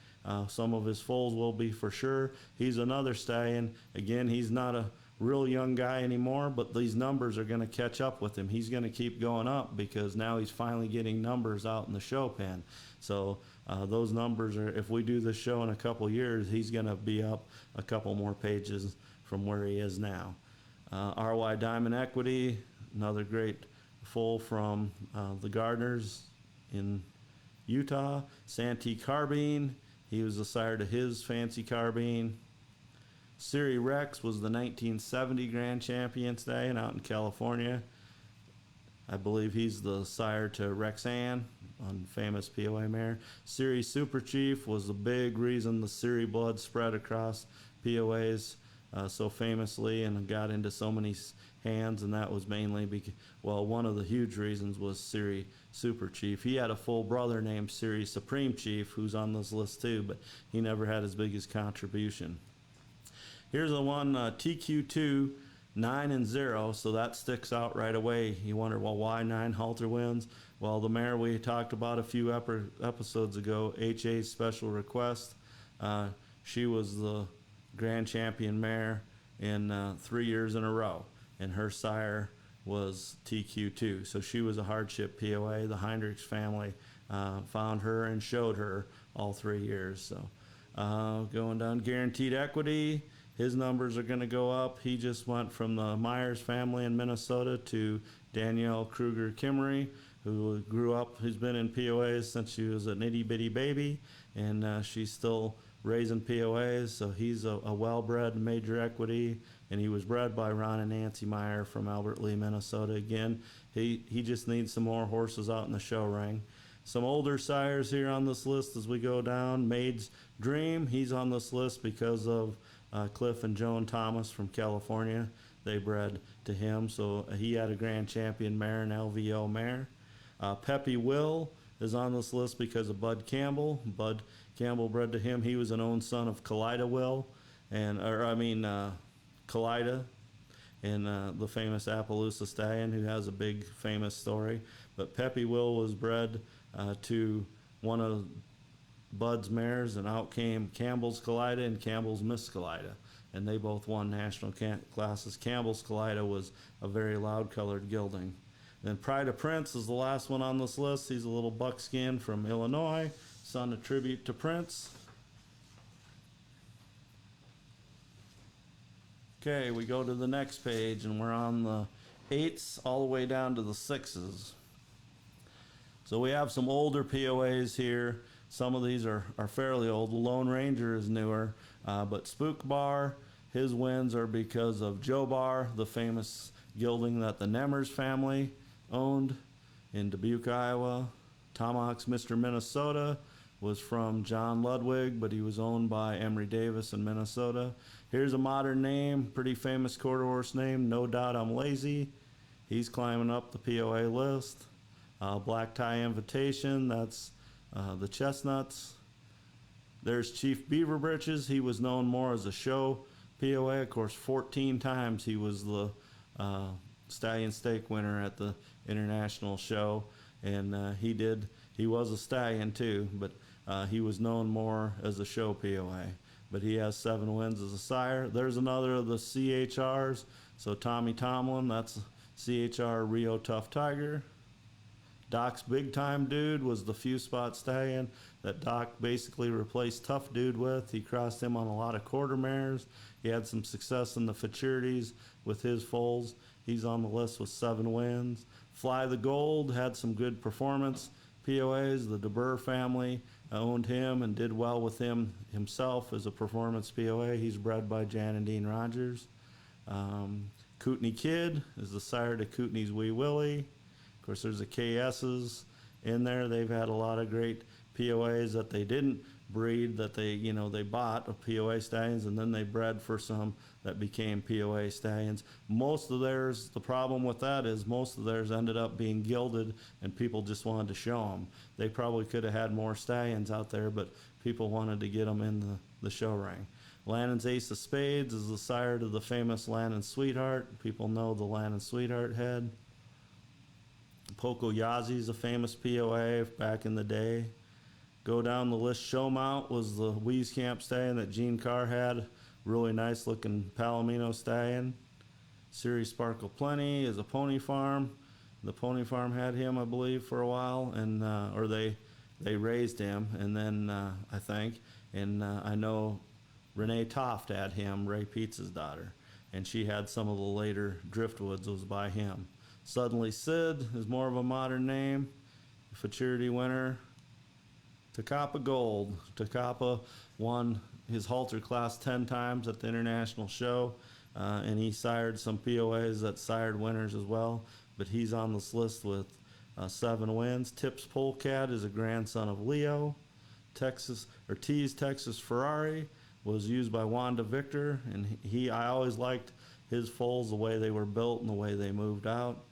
Some of his foals will be for sure. He's another stallion. Again, he's not a real young guy anymore, but these numbers are going to catch up with him. He's going to keep going up because now he's finally getting numbers out in the show pen. So those numbers are, if we do this show in a couple years, he's going to be up a couple more pages from where he is now. RY Diamond Equity, another great foal from the Gardners in Utah. Santee Carbine, he was the sire to his Fancy Carbine. Siri Rex was the 1970 Grand Champion stallion out in California. I believe he's the sire to Rexanne on famous POA mare. Siri Super Chief was the big reason the Siri blood spread across POAs so famously and got into so many hands, and that was mainly because, well, one of the huge reasons was Siri Super Chief. He had a full brother named Siri Supreme Chief who's on this list too, but he never had as big as contribution. Here's the one, TQ2, 9-0, so that sticks out right away. You wonder, well, why 9 halter wins? Well, the mare we talked about a few episodes ago, HA's Special Request, She was the grand champion mare in 3 years in a row, and her sire was TQ2. So she was a hardship POA. The Heinrichs family found her and showed her all 3 years. So going down, Guaranteed Equity, his numbers are going to go up. He just went from the Myers family in Minnesota to Danielle Kruger Kimmery, who grew up, who's been in POAs since she was an itty bitty baby, and she's still raising POAs. So he's a well-bred major equity, and he was bred by Ron and Nancy Meyer from Albert Lee, Minnesota. Again, he just needs some more horses out in the show ring. Some older sires here on this list as we go down. Maid's Dream, he's on this list because of Cliff and Joan Thomas from California. They bred to him, so he had a grand champion mare, an LVO mare. Peppy Will is on this list because of Bud Campbell. Bud Campbell bred to him. He was an own son of Kaleida Will, Kaleida, and the famous Appaloosa stallion who has a big famous story. But Peppy Will was bred to one of Bud's mares, and out came Campbell's Kaleida and Campbell's Miss Kaleida, and they both won national classes. Campbell's Kaleida was a very loud colored gelding. Then Pride of Prince is the last one on this list. He's a little buckskin from Illinois, son of tribute to Prince. Okay, we go to the next page, and we're on the 8s all the way down to the 6s. So we have some older POAs here. Some of these are fairly old. The Lone Ranger is newer, but Spook Bar, his wins are because of Joe Bar, the famous gelding that the Nemmers family owned in Dubuque, Iowa. Tomahawk's Mr. Minnesota was from John Ludwig, but he was owned by Emery Davis in Minnesota. Here's a modern name, pretty famous quarter horse name, No Doubt I'm Lazy. He's climbing up the POA list. Black Tie Invitation, that's the Chestnuts. There's Chief Beaver Britches. He was known more as a show POA. Of course, 14 times he was the Stallion Stake winner at the International Show, and he was a stallion too, but he was known more as a show POA. But he has 7 wins as a sire. There's another of the CHRs. So Tommy Tomlin, that's CHR Rio Tough Tiger. Doc's Big Time Dude was the few spot stallion that Doc basically replaced Tough Dude with. He crossed him on a lot of quarter mares. He had some success in the futurities with his foals. He's on the list with 7 wins. Fly the Gold had some good performance POAs. The DeBurr family owned him and did well with him himself as a performance POA. He's bred by Jan and Dean Rogers. Kootenai Kid is the sire to Kootenai's Wee Willie. Of course, there's the KS's in there. They've had a lot of great POAs that they didn't breed, that they bought of POA stallions, and then they bred for some that became POA stallions. Most of theirs, the problem with that is most of theirs ended up being gilded, and people just wanted to show them. They probably could have had more stallions out there, but people wanted to get them in the show ring. Lannon's Ace of Spades is the sire to the famous Lannon Sweetheart. People know the Lannon Sweetheart head. Poco Yazzie is a famous POA back in the day. Go down the list, Showmount was the Wieskamp stallion that Gene Carr had. Really nice looking Palomino stallion. Series Sparkle Plenty is a pony farm. The pony farm had him, I believe, for a while, and or they raised him, and then I think, and I know Renee Toft had him, Ray Pizza's daughter, and she had some of the later Driftwoods was by him. Suddenly Sid is more of a modern name. Futurity winner. Takapa Gold. Takapa won his halter class 10 times at the International Show, and he sired some POAs that sired winners as well, but he's on this list with 7 wins. Tips Polecat is a grandson of Leo. Tease Texas Ferrari was used by Wanda Victor, and I always liked his foals, the way they were built and the way they moved out.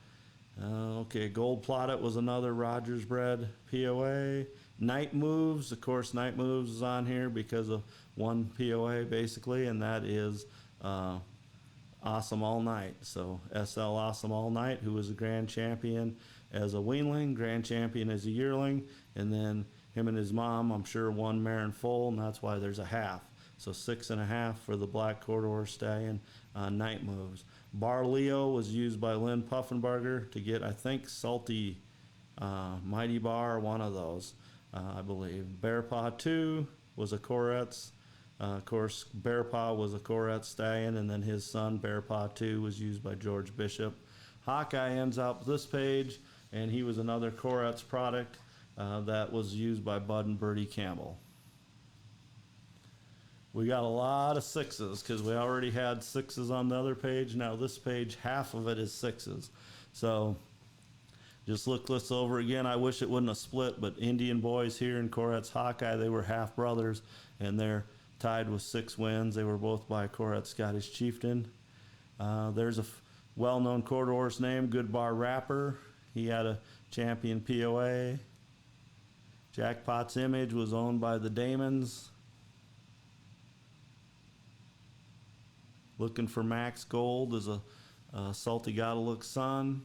Gold Plotted was another Rogers bred POA. Night Moves, of course, Night Moves is on here because of one POA basically, and that is Awesome All Night. So SL Awesome All Night, who was a grand champion as a weanling, grand champion as a yearling, and then him and his mom, I'm sure, won mare in full, and that's why there's a half. So 6.5 for the black quarter horse stallion. Night moves. Bar Leo was used by Lynn Puffenbarger to get, I think, Salty Mighty Bar, one of those, I believe. Bear Paw 2 was a Coretz. Of course, Bear Paw was a Coretz stallion, and then his son, Bear Paw 2, was used by George Bishop. Hawkeye ends up this page, and he was another Coretz product that was used by Bud and Bertie Campbell. We got a lot of sixes because we already had sixes on the other page. Now this page, half of it is sixes. So just look this over again. I wish it wouldn't have split, but Indian Boys here in Coretz Hawkeye, they were half brothers, and they're tied with 6 wins. They were both by Coretz Scottish Chieftain. There's a well-known quarter horse name, Good Bar Rapper. He had a champion POA. Jackpot's Image was owned by the Damons. Looking for Max Gold is a Salty Gotta Look son.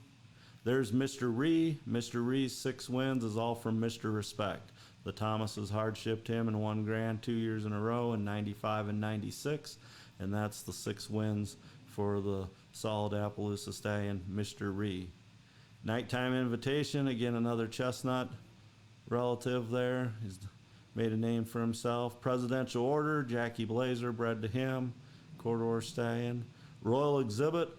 There's Mr. Ree. Mr. Ree's 6 wins is all from Mr. Respect. The Thomases hard-shipped him and won Grand 2 years in a row in 95 and 96. And that's the 6 wins for the solid Appaloosa stallion, Mr. Ree. Nighttime Invitation, again, another chestnut relative there. He's made a name for himself. Presidential Order, Jackie Blazer, bred to him. Quarter horse stallion. Royal Exhibit.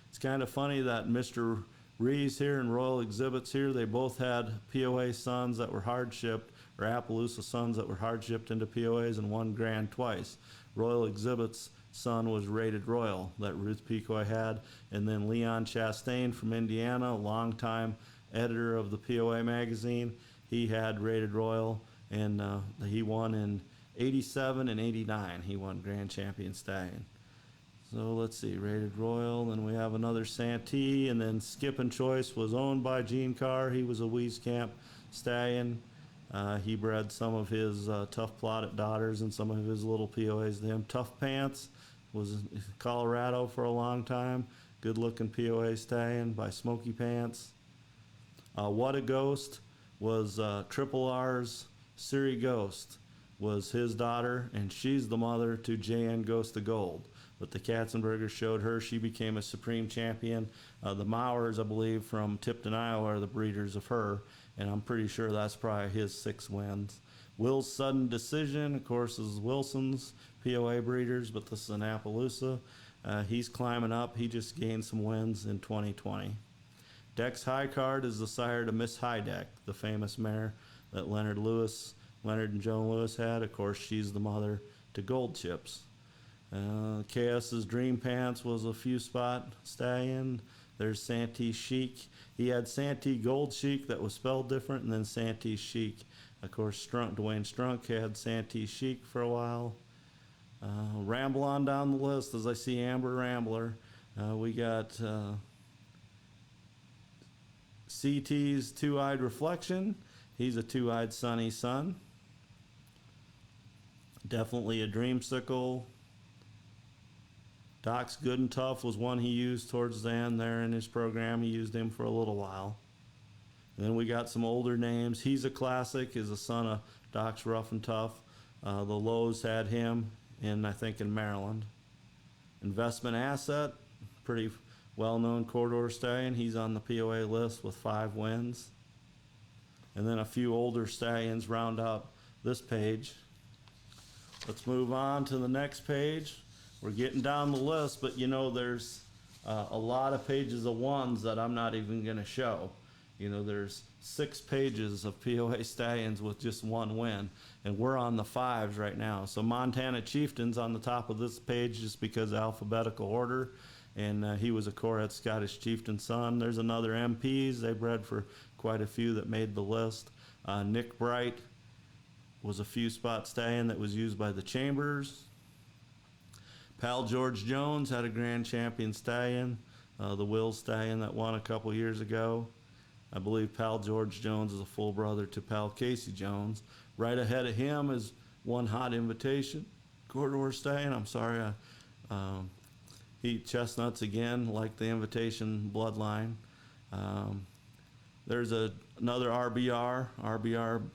It's kind of funny that Mr. Rees here and Royal Exhibits here, they both had POA sons that were hard shipped, or Appaloosa sons that were hard shipped into POAs and won Grand twice. Royal Exhibits' son was Rated Royal that Ruth Pecoy had, and then Leon Chastain from Indiana, a longtime editor of the POA magazine, he had Rated Royal, and he won in 87 and 89. He won Grand Champion Stallion. So let's see, Rated Royal, then we have another Santee, and then Skippin' Choice was owned by Gene Carr. He was a Wieskamp stallion. He bred some of his Tough Plotted Daughters and some of his little POAs to him. Tough Pants was in Colorado for a long time. Good looking POA stallion by Smoky Pants. What a Ghost was Triple R's Siri Ghost was his daughter, and she's the mother to J.N. Ghost of Gold. But the Katzenbergers showed her. She became a supreme champion. The Mowers, I believe, from Tipton, Iowa, are the breeders of her, and I'm pretty sure that's probably his 6 wins. Will's Sudden Decision, of course, is Wilson's POA breeders, but this is an Appaloosa. He's climbing up. He just gained some wins in 2020. Dex High Card is the sire to Miss High Deck, the famous mare that Leonard and Joan Lewis had. Of course, she's the mother to Gold Chips. KS's Dream Pants was a few spot stallion. There's Santee Chic. He had Santee Gold Chic that was spelled different, and then Santee Chic. Of course, Dwayne Strunk had Santee Chic for a while. Ramble on down the list as I see Amber Rambler. We got CT's Two-Eyed Reflection. He's a two-eyed sunny son. Definitely a dreamsicle. Doc's Good and Tough was one he used towards the end there in his program. He used him for a little while. And then we got some older names. He's a Classic, is a son of Doc's Rough and Tough. The Lowe's had him I think in Maryland. Investment Asset, pretty well-known corridor stallion. He's on the POA list with 5 wins. And then a few older stallions round out this page. Let's move on to the next page. We're getting down the list, but you know, there's a lot of pages of ones that I'm not even going to show. You know, there's 6 pages of POA stallions with just 1 win, and we're on the 5s right now. So Montana Chieftain's on the top of this page just because of alphabetical order, and he was a Coretz Scottish Chieftain son. There's another MPs. They bred for quite a few that made the list. Nick Bright was a few spot stallion that was used by the Chambers. Pal George Jones had a Grand Champion stallion, the Will stallion that won a couple years ago. I believe Pal George Jones is a full brother to Pal Casey Jones. Right ahead of him is One Hot Invitation, corridor stallion. I'm sorry, he chestnuts again, like the Invitation bloodline. There's another RBR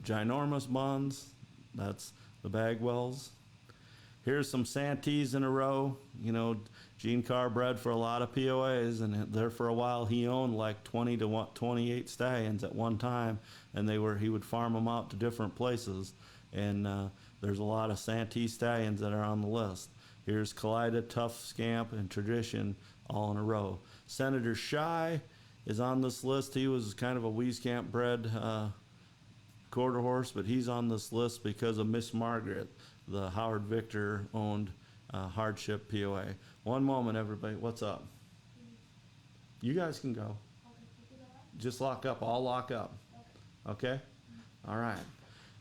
ginormous buns. That's the Bagwells. Here's some Santees in a row. You know, Gene Carr bred for a lot of POAs, and there for a while he owned like 20 to 28 stallions at one time, and he would farm them out to different places. And there's a lot of Santee stallions that are on the list. Here's Kaleida, Tough Scamp, and Tradition all in a row. Senator Shy is on this list. He was kind of a Wieskamp bred quarter horse, but he's on this list because of Miss Margaret, the Howard Victor owned hardship POA. One moment, everybody. What's up? You guys can go. Just lock up. I'll lock up. Okay? All right.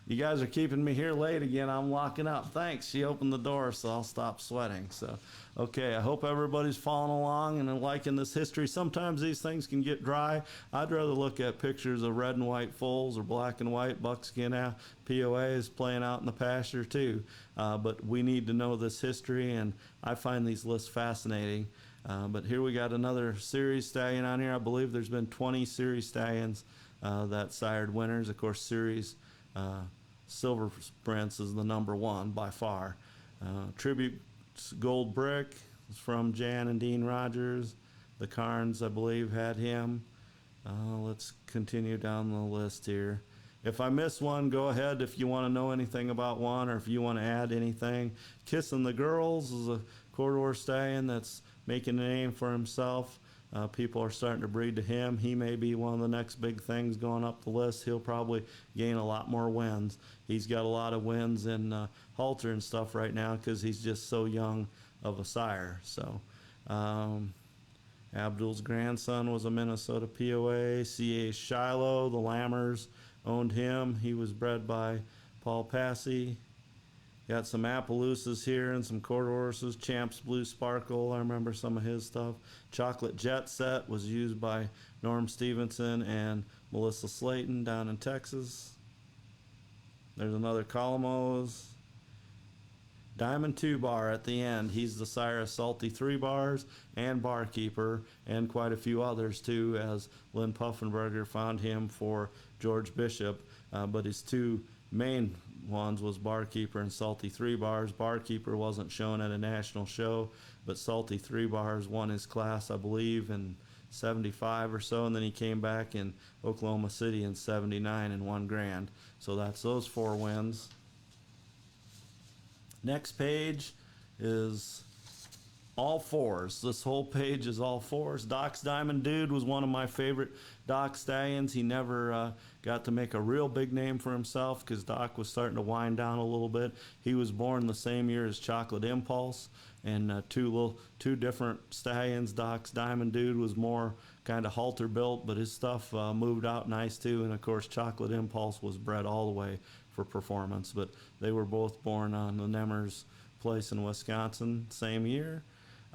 You guys are keeping me here late again. I'm locking up. Thanks. She opened the door, so I'll stop sweating. So, okay, I hope everybody's following along and liking this history. Sometimes these things can get dry. I'd rather look at pictures of red and white foals or black and white buckskin POAs playing out in the pasture too. But we need to know this history, and I find these lists fascinating. But here we got another series stallion on here. I believe there's been 20 series stallions that sired winners. Of course, series Silver Prince is the number one by far. Tribute Gold Brick is from Jan and Dean Rogers. The Carnes, I believe, had him. Let's continue down the list here. If I miss one, go ahead if you want to know anything about one or if you want to add anything. Kissing the Girls is a quarter horse stallion that's making a name for himself. People are starting to breed to him. He may be one of the next big things going up the list. He'll probably gain a lot more wins. He's got a lot of wins in halter and stuff right now because he's just so young of a sire. So, Abdul's grandson was a Minnesota POA. C.A. Shiloh, the Lammers, owned him. He was bred by Paul Passy. Got some Appaloosas here and some quarter horses. Champs Blue Sparkle, I remember some of his stuff. Chocolate Jet Set was used by Norm Stevenson and Melissa Slayton down in Texas. There's another Colomos. Diamond 2 Bar at the end. He's the sire of Salty 3 Bars and Barkeeper and quite a few others too, as Lynn Puffenberger found him for George Bishop. But his two main ones was Barkeeper and Salty 3 Bars. Barkeeper wasn't shown at a national show, but Salty 3 Bars won his class, I believe, in 75 or so, and then he came back in Oklahoma City in 79 and won grand. So that's those 4 wins. Next page is all 4s. This whole page is all 4s. Doc's Diamond Dude was one of my favorite Doc stallions. He never got to make a real big name for himself because Doc was starting to wind down a little bit. He was born the same year as Chocolate Impulse, and two different stallions. Doc's Diamond Dude was more kind of halter built, but his stuff moved out nice too. And of course, Chocolate Impulse was bred all the way for performance. But they were both born on the Nemers place in Wisconsin, same year.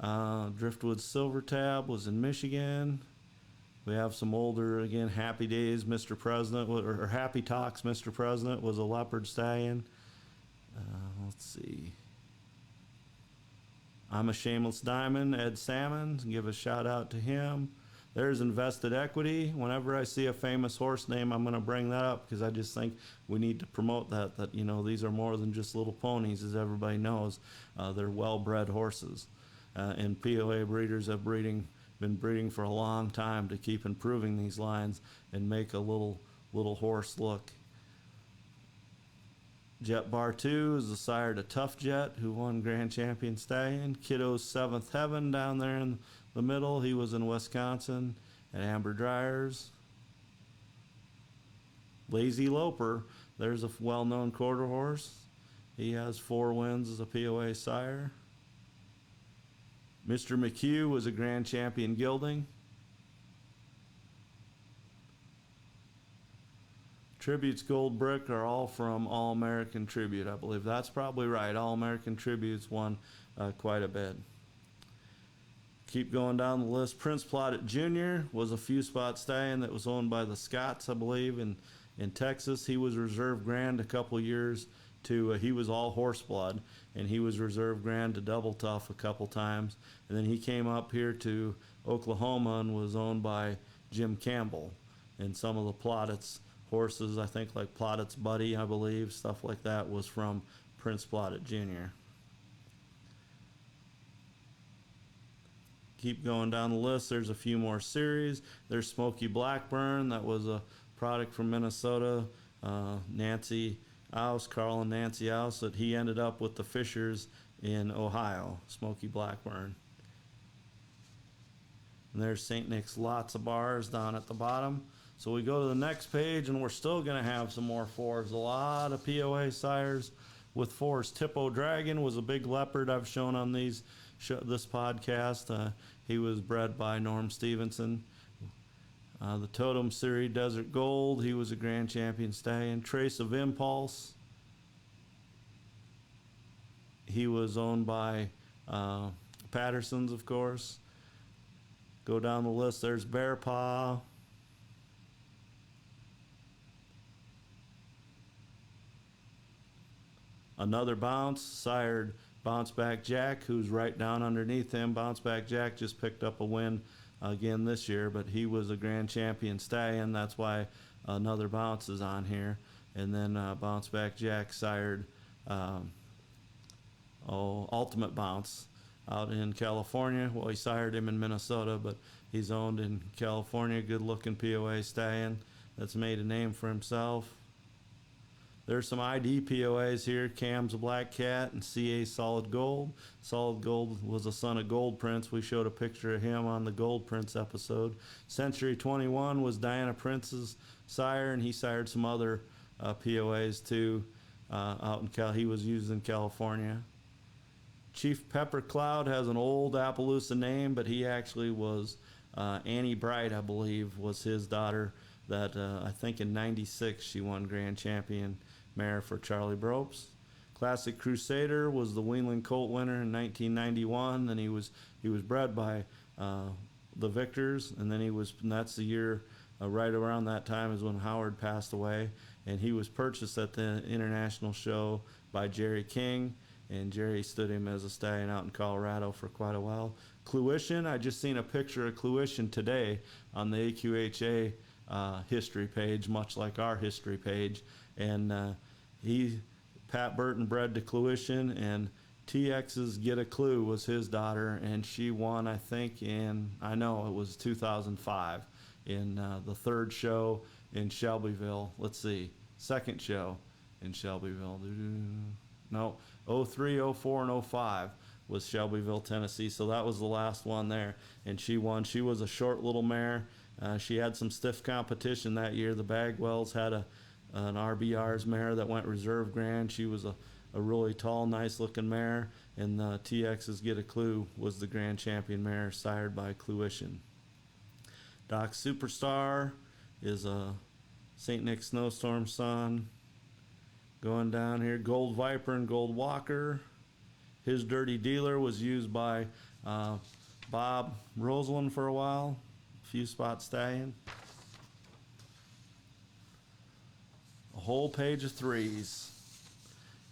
Driftwood Silver Tab was in Michigan. We have some older, again, Happy Days, Mr. President, or Happy Talks, Mr. President was a leopard stallion. Let's see. I'm a Shameless Diamond, Ed Salmon, give a shout out to him. There's Invested Equity. Whenever I see a famous horse name, I'm going to bring that up because I just think we need to promote that, you know, these are more than just little ponies, as everybody knows. They're well-bred horses. And POA breeders have been breeding for a long time to keep improving these lines and make a little horse look. Jet Bar 2 is the sire to Tough Jet, who won Grand Champion Stallion. Kiddo's Seventh Heaven down there in the middle. He was in Wisconsin at Amber Dryers. Lazy Loper, there's a well-known quarter horse. He has 4 wins as a POA sire. Mr. McHugh was a Grand Champion gelding. Tribute's Gold Brick are all from All-American Tribute, I believe. That's probably right. All-American Tribute's won quite a bit. Keep going down the list. Prince Plotted Jr. was a few spot stallion that was owned by the Scotts, I believe, in Texas. He was reserve grand a couple years to, he was all horse blood, and he was reserve grand to Double Tough a couple times. And then he came up here to Oklahoma and was owned by Jim Campbell. and some of the Plaudits horses, I think like Plaudit's Buddy, I believe, stuff like that, was from Prince Plaudit Jr. Keep going down the list. There's a few more series. There's Smoky Blackburn. That was a product from Minnesota. Nancy Ouse, Carl and Nancy Ouse, that he ended up with the Fishers in Ohio. Smoky Blackburn. And there's St. Nick's, lots of bars down at the bottom. So we go to the next page, and we're still going to have some more fours. A lot of POA sires with fours. Tipo Dragon was a big leopard I've shown on this podcast. He was bred by Norm Stevenson. The Totem Series Desert Gold, he was a grand champion stallion. Trace of Impulse, he was owned by Patterson's, of course. Go down the list, there's Bear Paw. Another Bounce, sired Bounce Back Jack, who's right down underneath him. Bounce Back Jack just picked up a win again this year, but he was a grand champion stallion. That's why Another Bounce is on here. And then Bounce Back Jack sired Ultimate Bounce out in California. Well, he sired him in Minnesota, but he's owned in California. Good looking POA stallion that's made a name for himself. There's some ID POAs here. Cam's a Black Cat and CA Solid Gold. Solid Gold was a son of Gold Prince. We showed a picture of him on the Gold Prince episode. Century 21 was Diana Prince's sire, and he sired some other POAs too out in he was used in California. Chief Pepper Cloud has an old Appaloosa name, but he actually was Annie Bright, I believe, was his daughter. That I think in '96 she won Grand Champion mare for Charlie Bropes. Classic Crusader was the Wheeling Colt winner in 1991. Then he was bred by the Victors, and then and that's the year right around that time is when Howard passed away, and he was purchased at the international show by Jerry King, and Jerry stood him as a stallion out in Colorado for quite a while. Cluition, I just seen a picture of Cluition today on the AQHA history page, much like our history page, and Pat Burton bred to Cluition, and TX's Get a Clue was his daughter, and she won, I think, I know it was 2005 in the third show in Shelbyville. Let's see, second show in Shelbyville. No, 03, 04, and 05 was Shelbyville, Tennessee. So that was the last one there, and she won. She was a short little mare. She had some stiff competition that year. The Bagwells had an RBR's mare that went reserve grand. She was a really tall, nice-looking mare, and TX's Get a Clue was the grand champion mare sired by Cluition. Doc Superstar is a St. Nick Snowstorm son. Going down here, Gold Viper and Gold Walker. His Dirty Dealer was used by Bob Roseland for a while. Few spot stallion. A whole page of threes.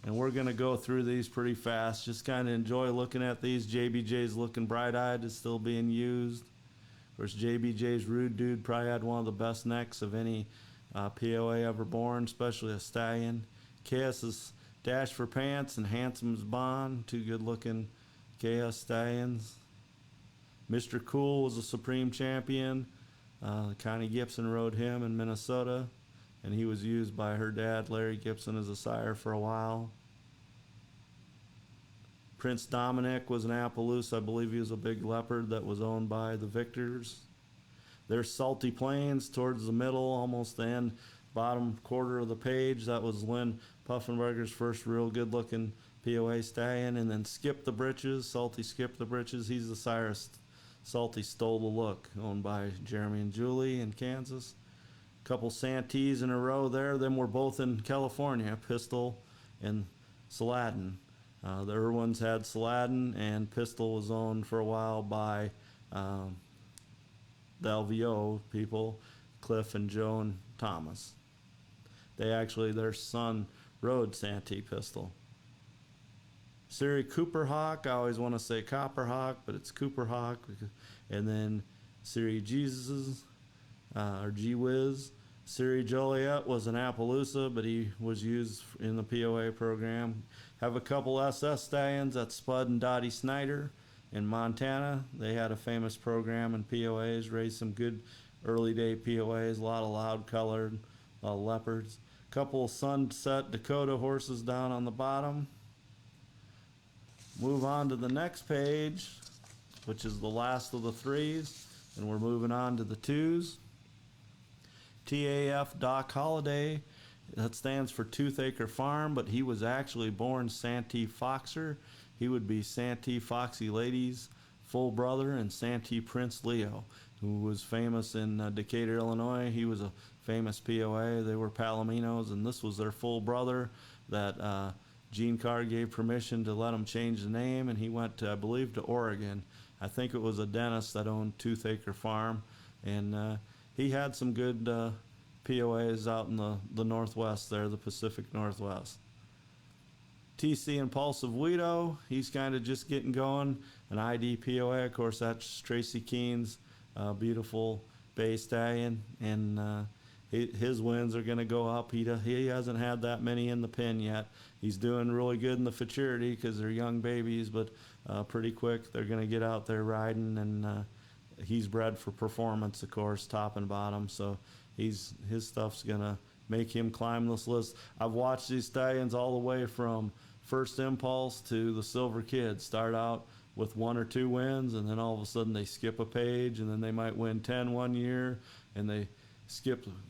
And we're going to go through these pretty fast. Just kind of enjoy looking at these. JBJ's looking bright-eyed, is still being used. Of course, JBJ's Rude Dude probably had one of the best necks of any POA ever born, especially a stallion. KS's Dash for Pants and Handsome's Bond, two good-looking KS stallions. Mr. Cool was a Supreme Champion. Connie Gibson rode him in Minnesota, and he was used by her dad, Larry Gibson, as a sire for a while. Prince Dominic was an Appaloosa. I believe he was a big leopard that was owned by the Victors. There's Salty Plains towards the middle, almost the end, bottom quarter of the page. That was Lynn Puffenberger's first real good-looking POA stallion. And then Skip the Britches, Salty Skip the Britches. He's the sire Salty Stole the Look, owned by Jeremy and Julie in Kansas. Couple Santees in a row there. Then we're both in California, Pistol and Saladin. The Irwins had Saladin, and Pistol was owned for a while by the LVO people, Cliff and Joan Thomas. Their son rode Santee Pistol. Siri Cooper Hawk, I always want to say Copper Hawk, but it's Cooper Hawk. And then Siri Jesus, or Gee Whiz. Siri Joliet was an Appaloosa, but he was used in the POA program. Have a couple SS stallions, that's Spud and Dottie Snyder in Montana. They had a famous program in POAs, raised some good early day POAs, a lot of loud colored leopards. Couple Sunset Dakota horses down on the bottom. Move on to the next page, which is the last of the threes, and we're moving on to the twos. TAF Doc Holliday, that stands for Toothaker Farm, but he was actually born Santee Foxer. He would be Santee Foxy Lady's full brother and Santee Prince Leo, who was famous in Decatur, Illinois. He was a famous POA. They were Palominos, and this was their full brother that Gene Carr gave permission to let him change the name, and he went to, I believe, to Oregon. I think it was a dentist that owned Toothaker Farm, and he had some good POAs out in the Northwest there, the Pacific Northwest. TC Impulsive Guido, he's kind of just getting going. An ID POA, of course, that's Tracy Keene's beautiful bay stallion, and his wins are going to go up. He hasn't had that many in the pen yet. He's doing really good in the futurity because they're young babies, but pretty quick they're going to get out there riding, and he's bred for performance, of course, top and bottom, so his stuff's going to make him climb this list. I've watched these stallions all the way from First Impulse to the Silver Kid start out with 1 or 2 wins, and then all of a sudden they skip a page, and then they might win 10 one year, and they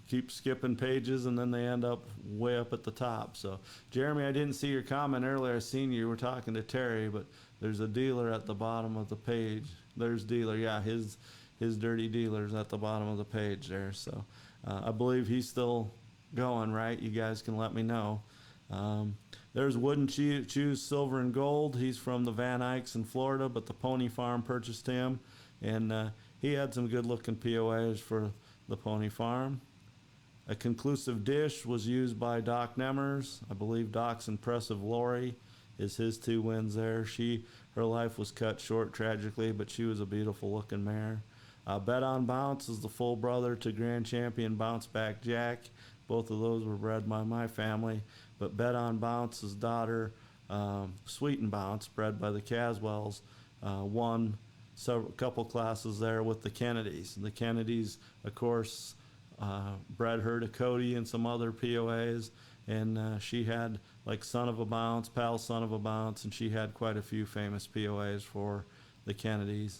keep skipping pages, and then they end up way up at the top. So, Jeremy, I didn't see your comment earlier. I seen you were talking to Terry, but there's a dealer at the bottom of the page. There's dealer, yeah, his dirty dealer's at the bottom of the page there. So, I believe he's still going, right? You guys can let me know. There's Wooden Choose Silver and Gold. He's from the Van Eycks in Florida, but the Pony Farm purchased him, and he had some good-looking POAs for the Pony Farm. A Conclusive Dish was used by Doc Nemers. I believe Doc's Impressive Lori is his 2 wins there. Her life was cut short tragically, but she was a beautiful-looking mare. Bet on Bounce is the full brother to Grand Champion Bounce Back Jack. Both of those were bred by my family. But Bet on Bounce's daughter, Sweet and Bounce, bred by the Caswells, won a couple classes there with the Kennedys. The Kennedys, of course, bred her to Cody and some other POAs. And she had like Son of a Bounce, Pal Son of a Bounce, and she had quite a few famous POAs for the Kennedys.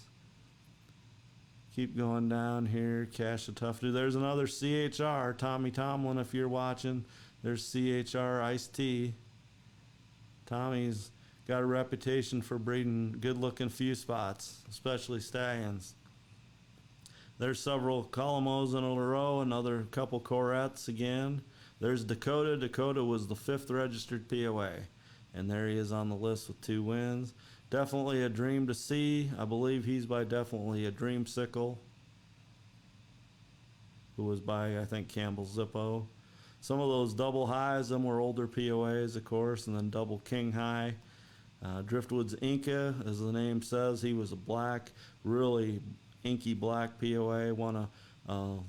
Keep going down here. Cash a Tough Dude. There's another CHR. Tommy Tomlin, if you're watching. There's CHR Ice-T. Tommy's got a reputation for breeding good-looking few spots, especially stallions. There's several Colomos in a row, another couple Corettes again. There's Dakota. Dakota was the 5th registered POA, and there he is on the list with 2 wins. Definitely a Dream to See. I believe he's by Definitely a Dreamsicle, who was by, I think, Campbell Zippo. Some of those double highs, them were older POAs, of course, and then double king high. Driftwood's Inca, as the name says, he was a black, really inky black POA, one of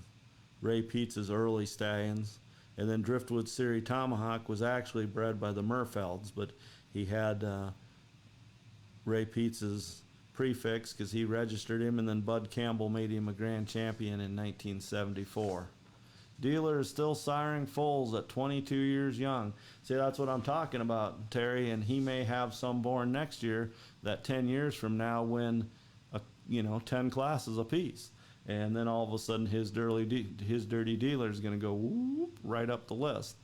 Ray Pietz's early stallions. And then Driftwood Siri Tomahawk was actually bred by the Murfelds, but he had Ray Pietz's prefix because he registered him, and then Bud Campbell made him a grand champion in 1974. Dealer is still siring foals at 22 years young. See, that's what I'm talking about, Terry, and he may have some born next year that 10 years from now win 10 classes apiece. And then all of a sudden his dirty dealer is going to go whoop, right up the list.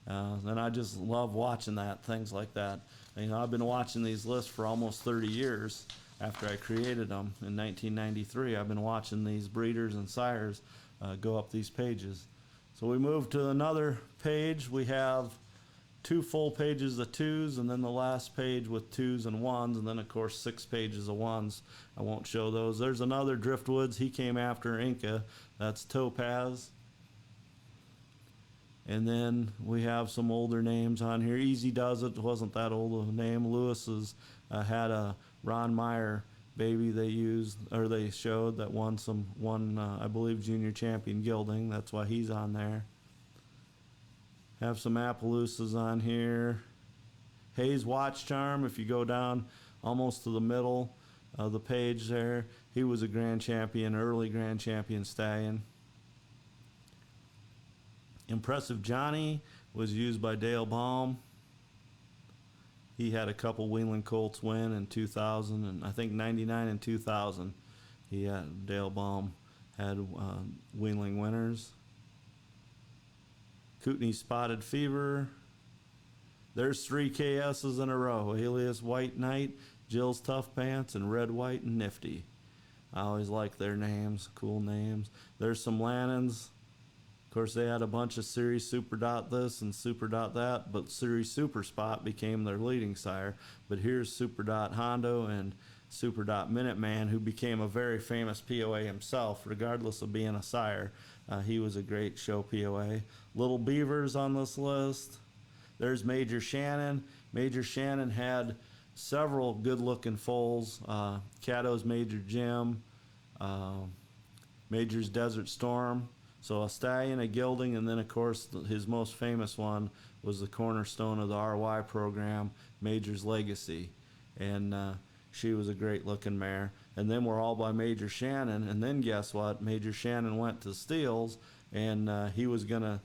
And I just love watching things like that. I've been watching these lists for almost 30 years after I created them in 1993. I've been watching these breeders and sires go up these pages. So we move to another page. We have 2 full pages of 2s, and then the last page with 2s and 1s, and then of course 6 pages of 1s. I won't show those. There's another Driftwoods. He came after Inca. That's Topaz. And then we have some older names on here. Easy Does It wasn't that old of a name. Lewis's had a Ron Meyer baby they used or they showed that won I believe junior champion gelding. That's why he's on there. Have some Appaloosas on here. Hayes Watch Charm, if you go down almost to the middle of the page there, he was a grand champion, early grand champion stallion. Impressive Johnny was used by Dale Baum. He had a couple Wheeling Colts win in 2000 and I think 99 and 2000. Dale Baum had Wheeling winners. Kootenai Spotted Fever. There's 3 KSs in a row. Alias White Knight, Jill's Tough Pants, and Red, White, and Nifty. I always like their names, cool names. There's some Lannons. Of course, they had a bunch of Series Super Dot this and Super Dot that, but Series Super Spot became their leading sire. But here's Super Dot Hondo and Super Dot Minuteman, who became a very famous POA himself, regardless of being a sire. He was a great show POA. Little Beavers on this list. There's Major Shannon. Major Shannon had several good-looking foals. Caddo's Major Jim, Major's Desert Storm. So a stallion, a gelding, and then, of course, his most famous one was the cornerstone of the RY program, Major's Legacy. And she was a great-looking mare. And then we're all by Major Shannon. And then guess what? Major Shannon went to Steeles, and he was going to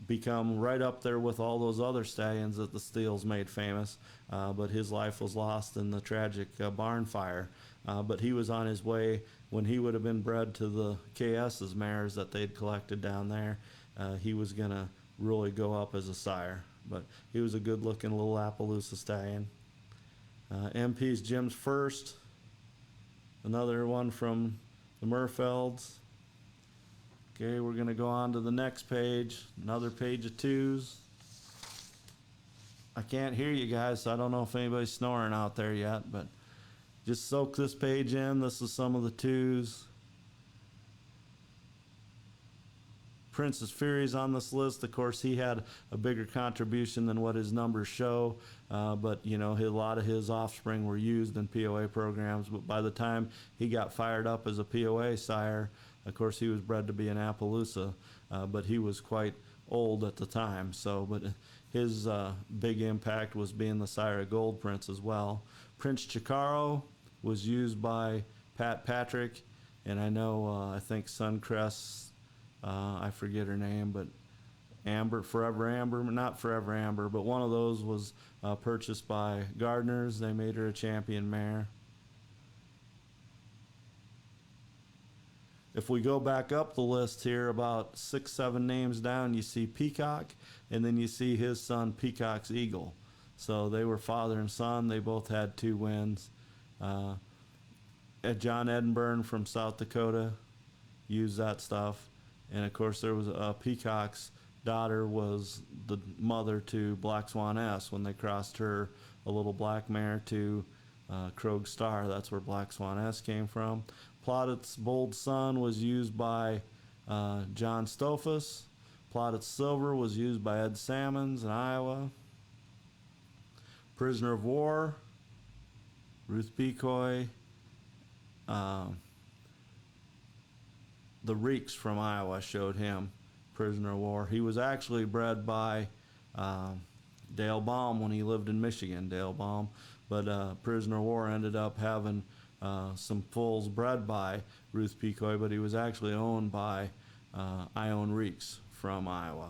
become right up there with all those other stallions that the Steeles made famous. But his life was lost in the tragic barn fire. But he was on his way when he would have been bred to the KS's mares that they'd collected down there. He was going to really go up as a sire. But he was a good-looking little Appaloosa stallion. MP's Jim's First. Another one from the Murfelds. Okay, we're going to go on to the next page. Another page of 2s. I can't hear you guys, so I don't know if anybody's snoring out there yet, but just soak this page in. This is some of the 2s. Princess Fury's on this list. Of course, he had a bigger contribution than what his numbers show, but you know, a lot of his offspring were used in POA programs. But by the time he got fired up as a POA sire, of course, he was bred to be an Appaloosa, but he was quite old at the time. So, but his big impact was being the sire of Gold Prince as well. Prince Chicaro was used by Pat Patrick, and I know I think Suncrest. I forget her name, but Forever Amber, not Forever Amber, but one of those was purchased by Gardner's. They made her a champion mare. If we go back up the list here, about 6, 7 names down, you see Peacock, and then you see his son Peacock's Eagle. So they were father and son. They both had 2 wins. John Edinburgh from South Dakota used that stuff. And of course, there was Peacock's daughter was the mother to Black Swan S when they crossed her, a little black mare, to Krog Star. That's where Black Swan S came from. Plaudit's Bold Sun was used by John Stofus. Plaudit's Silver was used by Ed Salmons in Iowa. Prisoner of War, Ruth Becoy. The Reeks from Iowa showed him, Prisoner of War. He was actually bred by Dale Baum when he lived in Michigan, Dale Baum. But Prisoner of War ended up having some foals bred by Ruth Becoy, but he was actually owned by Ione Reeks from Iowa.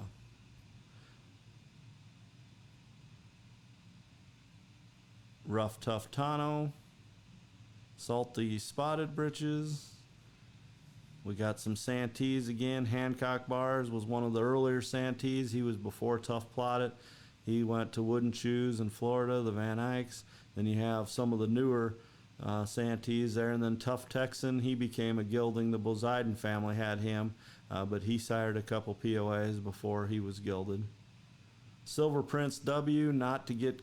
Rough Tough Tano, Salty Spotted Britches. We got some Santees again. Hancock Bars was one of the earlier Santees. He was before Tough Plotted. He went to Wooden Shoes in Florida, the Van Eycks. Then you have some of the newer Santees there. And then Tough Texan, he became a gelding. The Poseidon family had him, but he sired a couple POAs before he was gilded. Silver Prince W, not to get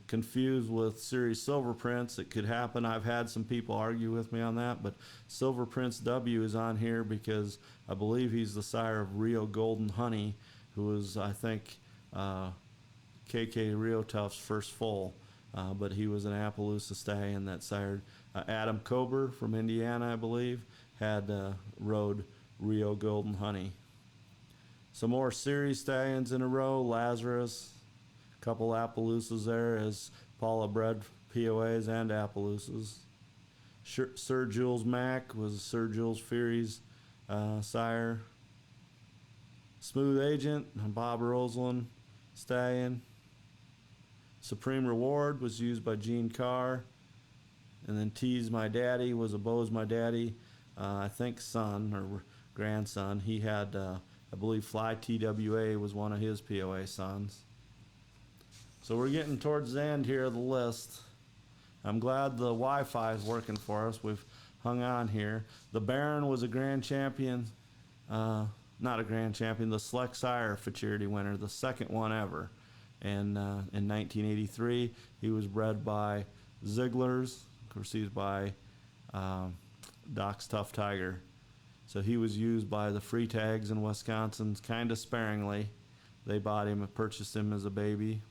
confused with Series Silver Prince. It could happen. I've had some people argue with me on that, but Silver Prince W is on here because I believe he's the sire of Rio Golden Honey, who was, I think, KK Rio Tough's first foal. but he was an Appaloosa stallion that sired Adam Kober from Indiana, I believe, had rode Rio Golden Honey. Some more series stallions in a row. Lazarus, a couple Appaloosas there, as Paula bred POAs and Appaloosas. Sir Jules Mack was Sir Jules Fury's sire. Smooth Agent, Bob Roseland stallion. Supreme Reward was used by Gene Carr. And then Tease My Daddy was a Bose My Daddy, I think son or grandson. He had, I believe Fly TWA was one of his POA sons. So we're getting towards the end here of the list. I'm glad the Wi-Fi is working for us. We've hung on here. The Baron was a grand champion, not a grand champion, the Select Sire Futurity winner, the second one ever. And in 1983, he was bred by Ziegler's. Of course, he's by Doc's Tough Tiger. So he was used by the free tags in Wisconsin kind of sparingly. They bought him and purchased him as a baby.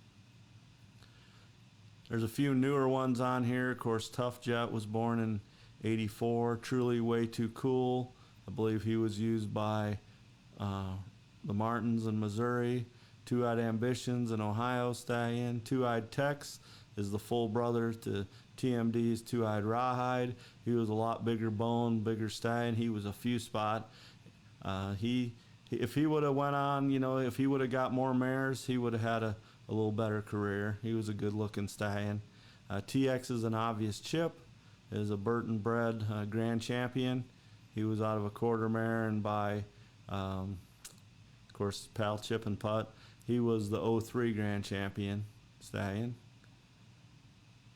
There's a few newer ones on here. Of course, Tough Jet was born in 84. Truly Way Too Cool. I believe he was used by the Martins in Missouri. Two-Eyed Ambitions, an Ohio stallion. Two-Eyed Tex is the full brother to TMD's Two-Eyed Rawhide. He was a lot bigger bone, bigger stallion. He was a few spot. If he would have went on, if he would have got more mares, he would have had a little better career. He was a good-looking stallion. TX is an obvious chip. Is a Burton bred grand champion. He was out of a quarter mare and by, of course, Pal Chip and Putt. He was the 03 grand champion stallion.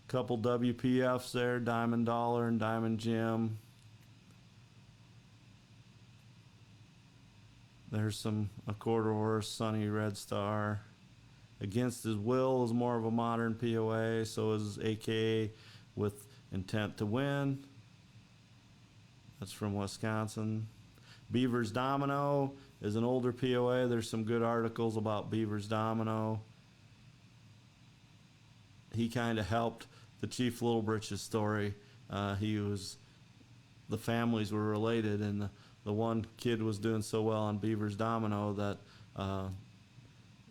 Couple WPFs there, Diamond Dollar and Diamond Jim. There's a quarter horse, Sunny Red Star. Against His Will is more of a modern POA, so is AKA With Intent to Win. That's from Wisconsin. Beaver's Domino is an older POA. There's some good articles about Beaver's Domino. He kind of helped the Chief Little Britches story. The families were related, and the one kid was doing so well on Beaver's Domino that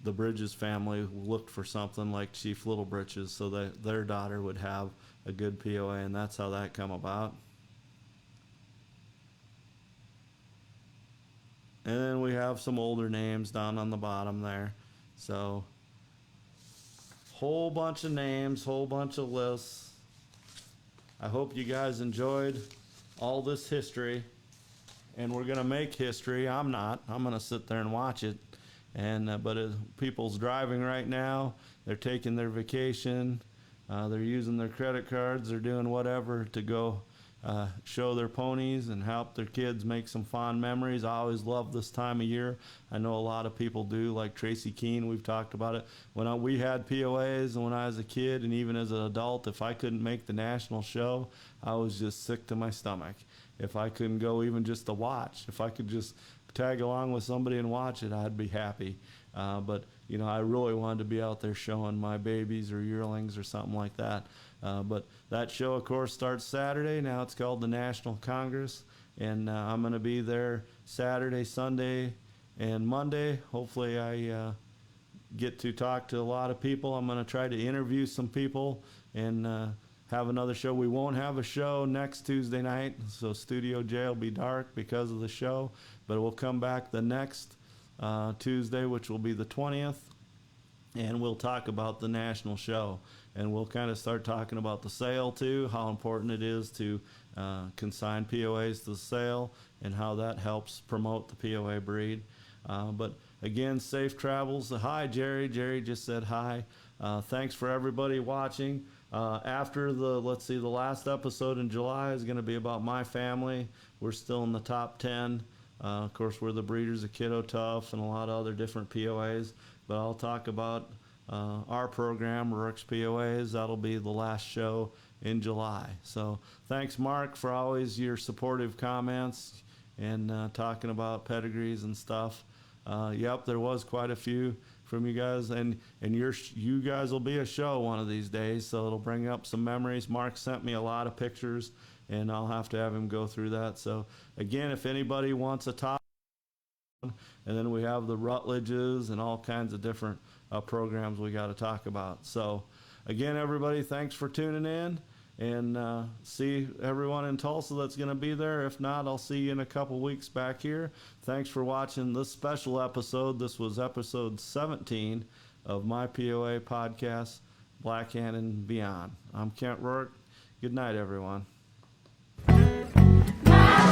the Bridges family looked for something like Chief Little Britches so that their daughter would have a good POA, and that's how that come about. And then we have some older names down on the bottom there. So, whole bunch of names, whole bunch of lists. I hope you guys enjoyed all this history. And we're going to make history. I'm not. I'm going to sit there and watch it. But people's driving right now. They're taking their vacation. They're using their credit cards. They're doing whatever to go show their ponies and help their kids make some fond memories. I always love this time of year. I know a lot of people do, like Tracy Keene. We've talked about it. We had POAs and when I was a kid and even as an adult, if I couldn't make the national show, I was just sick to my stomach. If I couldn't go even just to watch, if I could just tag along with somebody and watch it, I'd be happy. But I really wanted to be out there showing my babies or yearlings or something like that. But that show, of course, starts Saturday. Now it's called the National Congress. And I'm going to be there Saturday, Sunday, and Monday. Hopefully I get to talk to a lot of people. I'm going to try to interview some people and have another show. We won't have a show next Tuesday night, so Studio J will be dark because of the show. But we'll come back the next Tuesday, which will be the 20th. And we'll talk about the national show. And we'll kind of start talking about the sale, too, how important it is to consign POAs to the sale and how that helps promote the POA breed. But, again, safe travels. Hi, Jerry. Jerry just said hi. Thanks for everybody watching. After the last episode in July is going to be about my family. We're still in the top 10. Of course, we're the breeders of Kiddo Tough and a lot of other different POAs. But I'll talk about our program, Rourke's POAs. That'll be the last show in July. So thanks, Mark, for always your supportive comments and talking about pedigrees and stuff. Yep, there was quite a few from you guys, and you guys will be a show one of these days, so it'll bring up some memories. Mark sent me a lot of pictures, and I'll have to have him go through that. So again, if anybody wants a topic, and then we have the Rutledges and all kinds of different programs we got to talk about. So again, everybody, thanks for tuning in, and see everyone in Tulsa that's going to be there. If not, I'll see you in a couple weeks back here. Thanks for watching this special episode. This was episode 17 of my POA podcast, Black Hand and Beyond. I'm Kent Rourke. Good night, everyone. My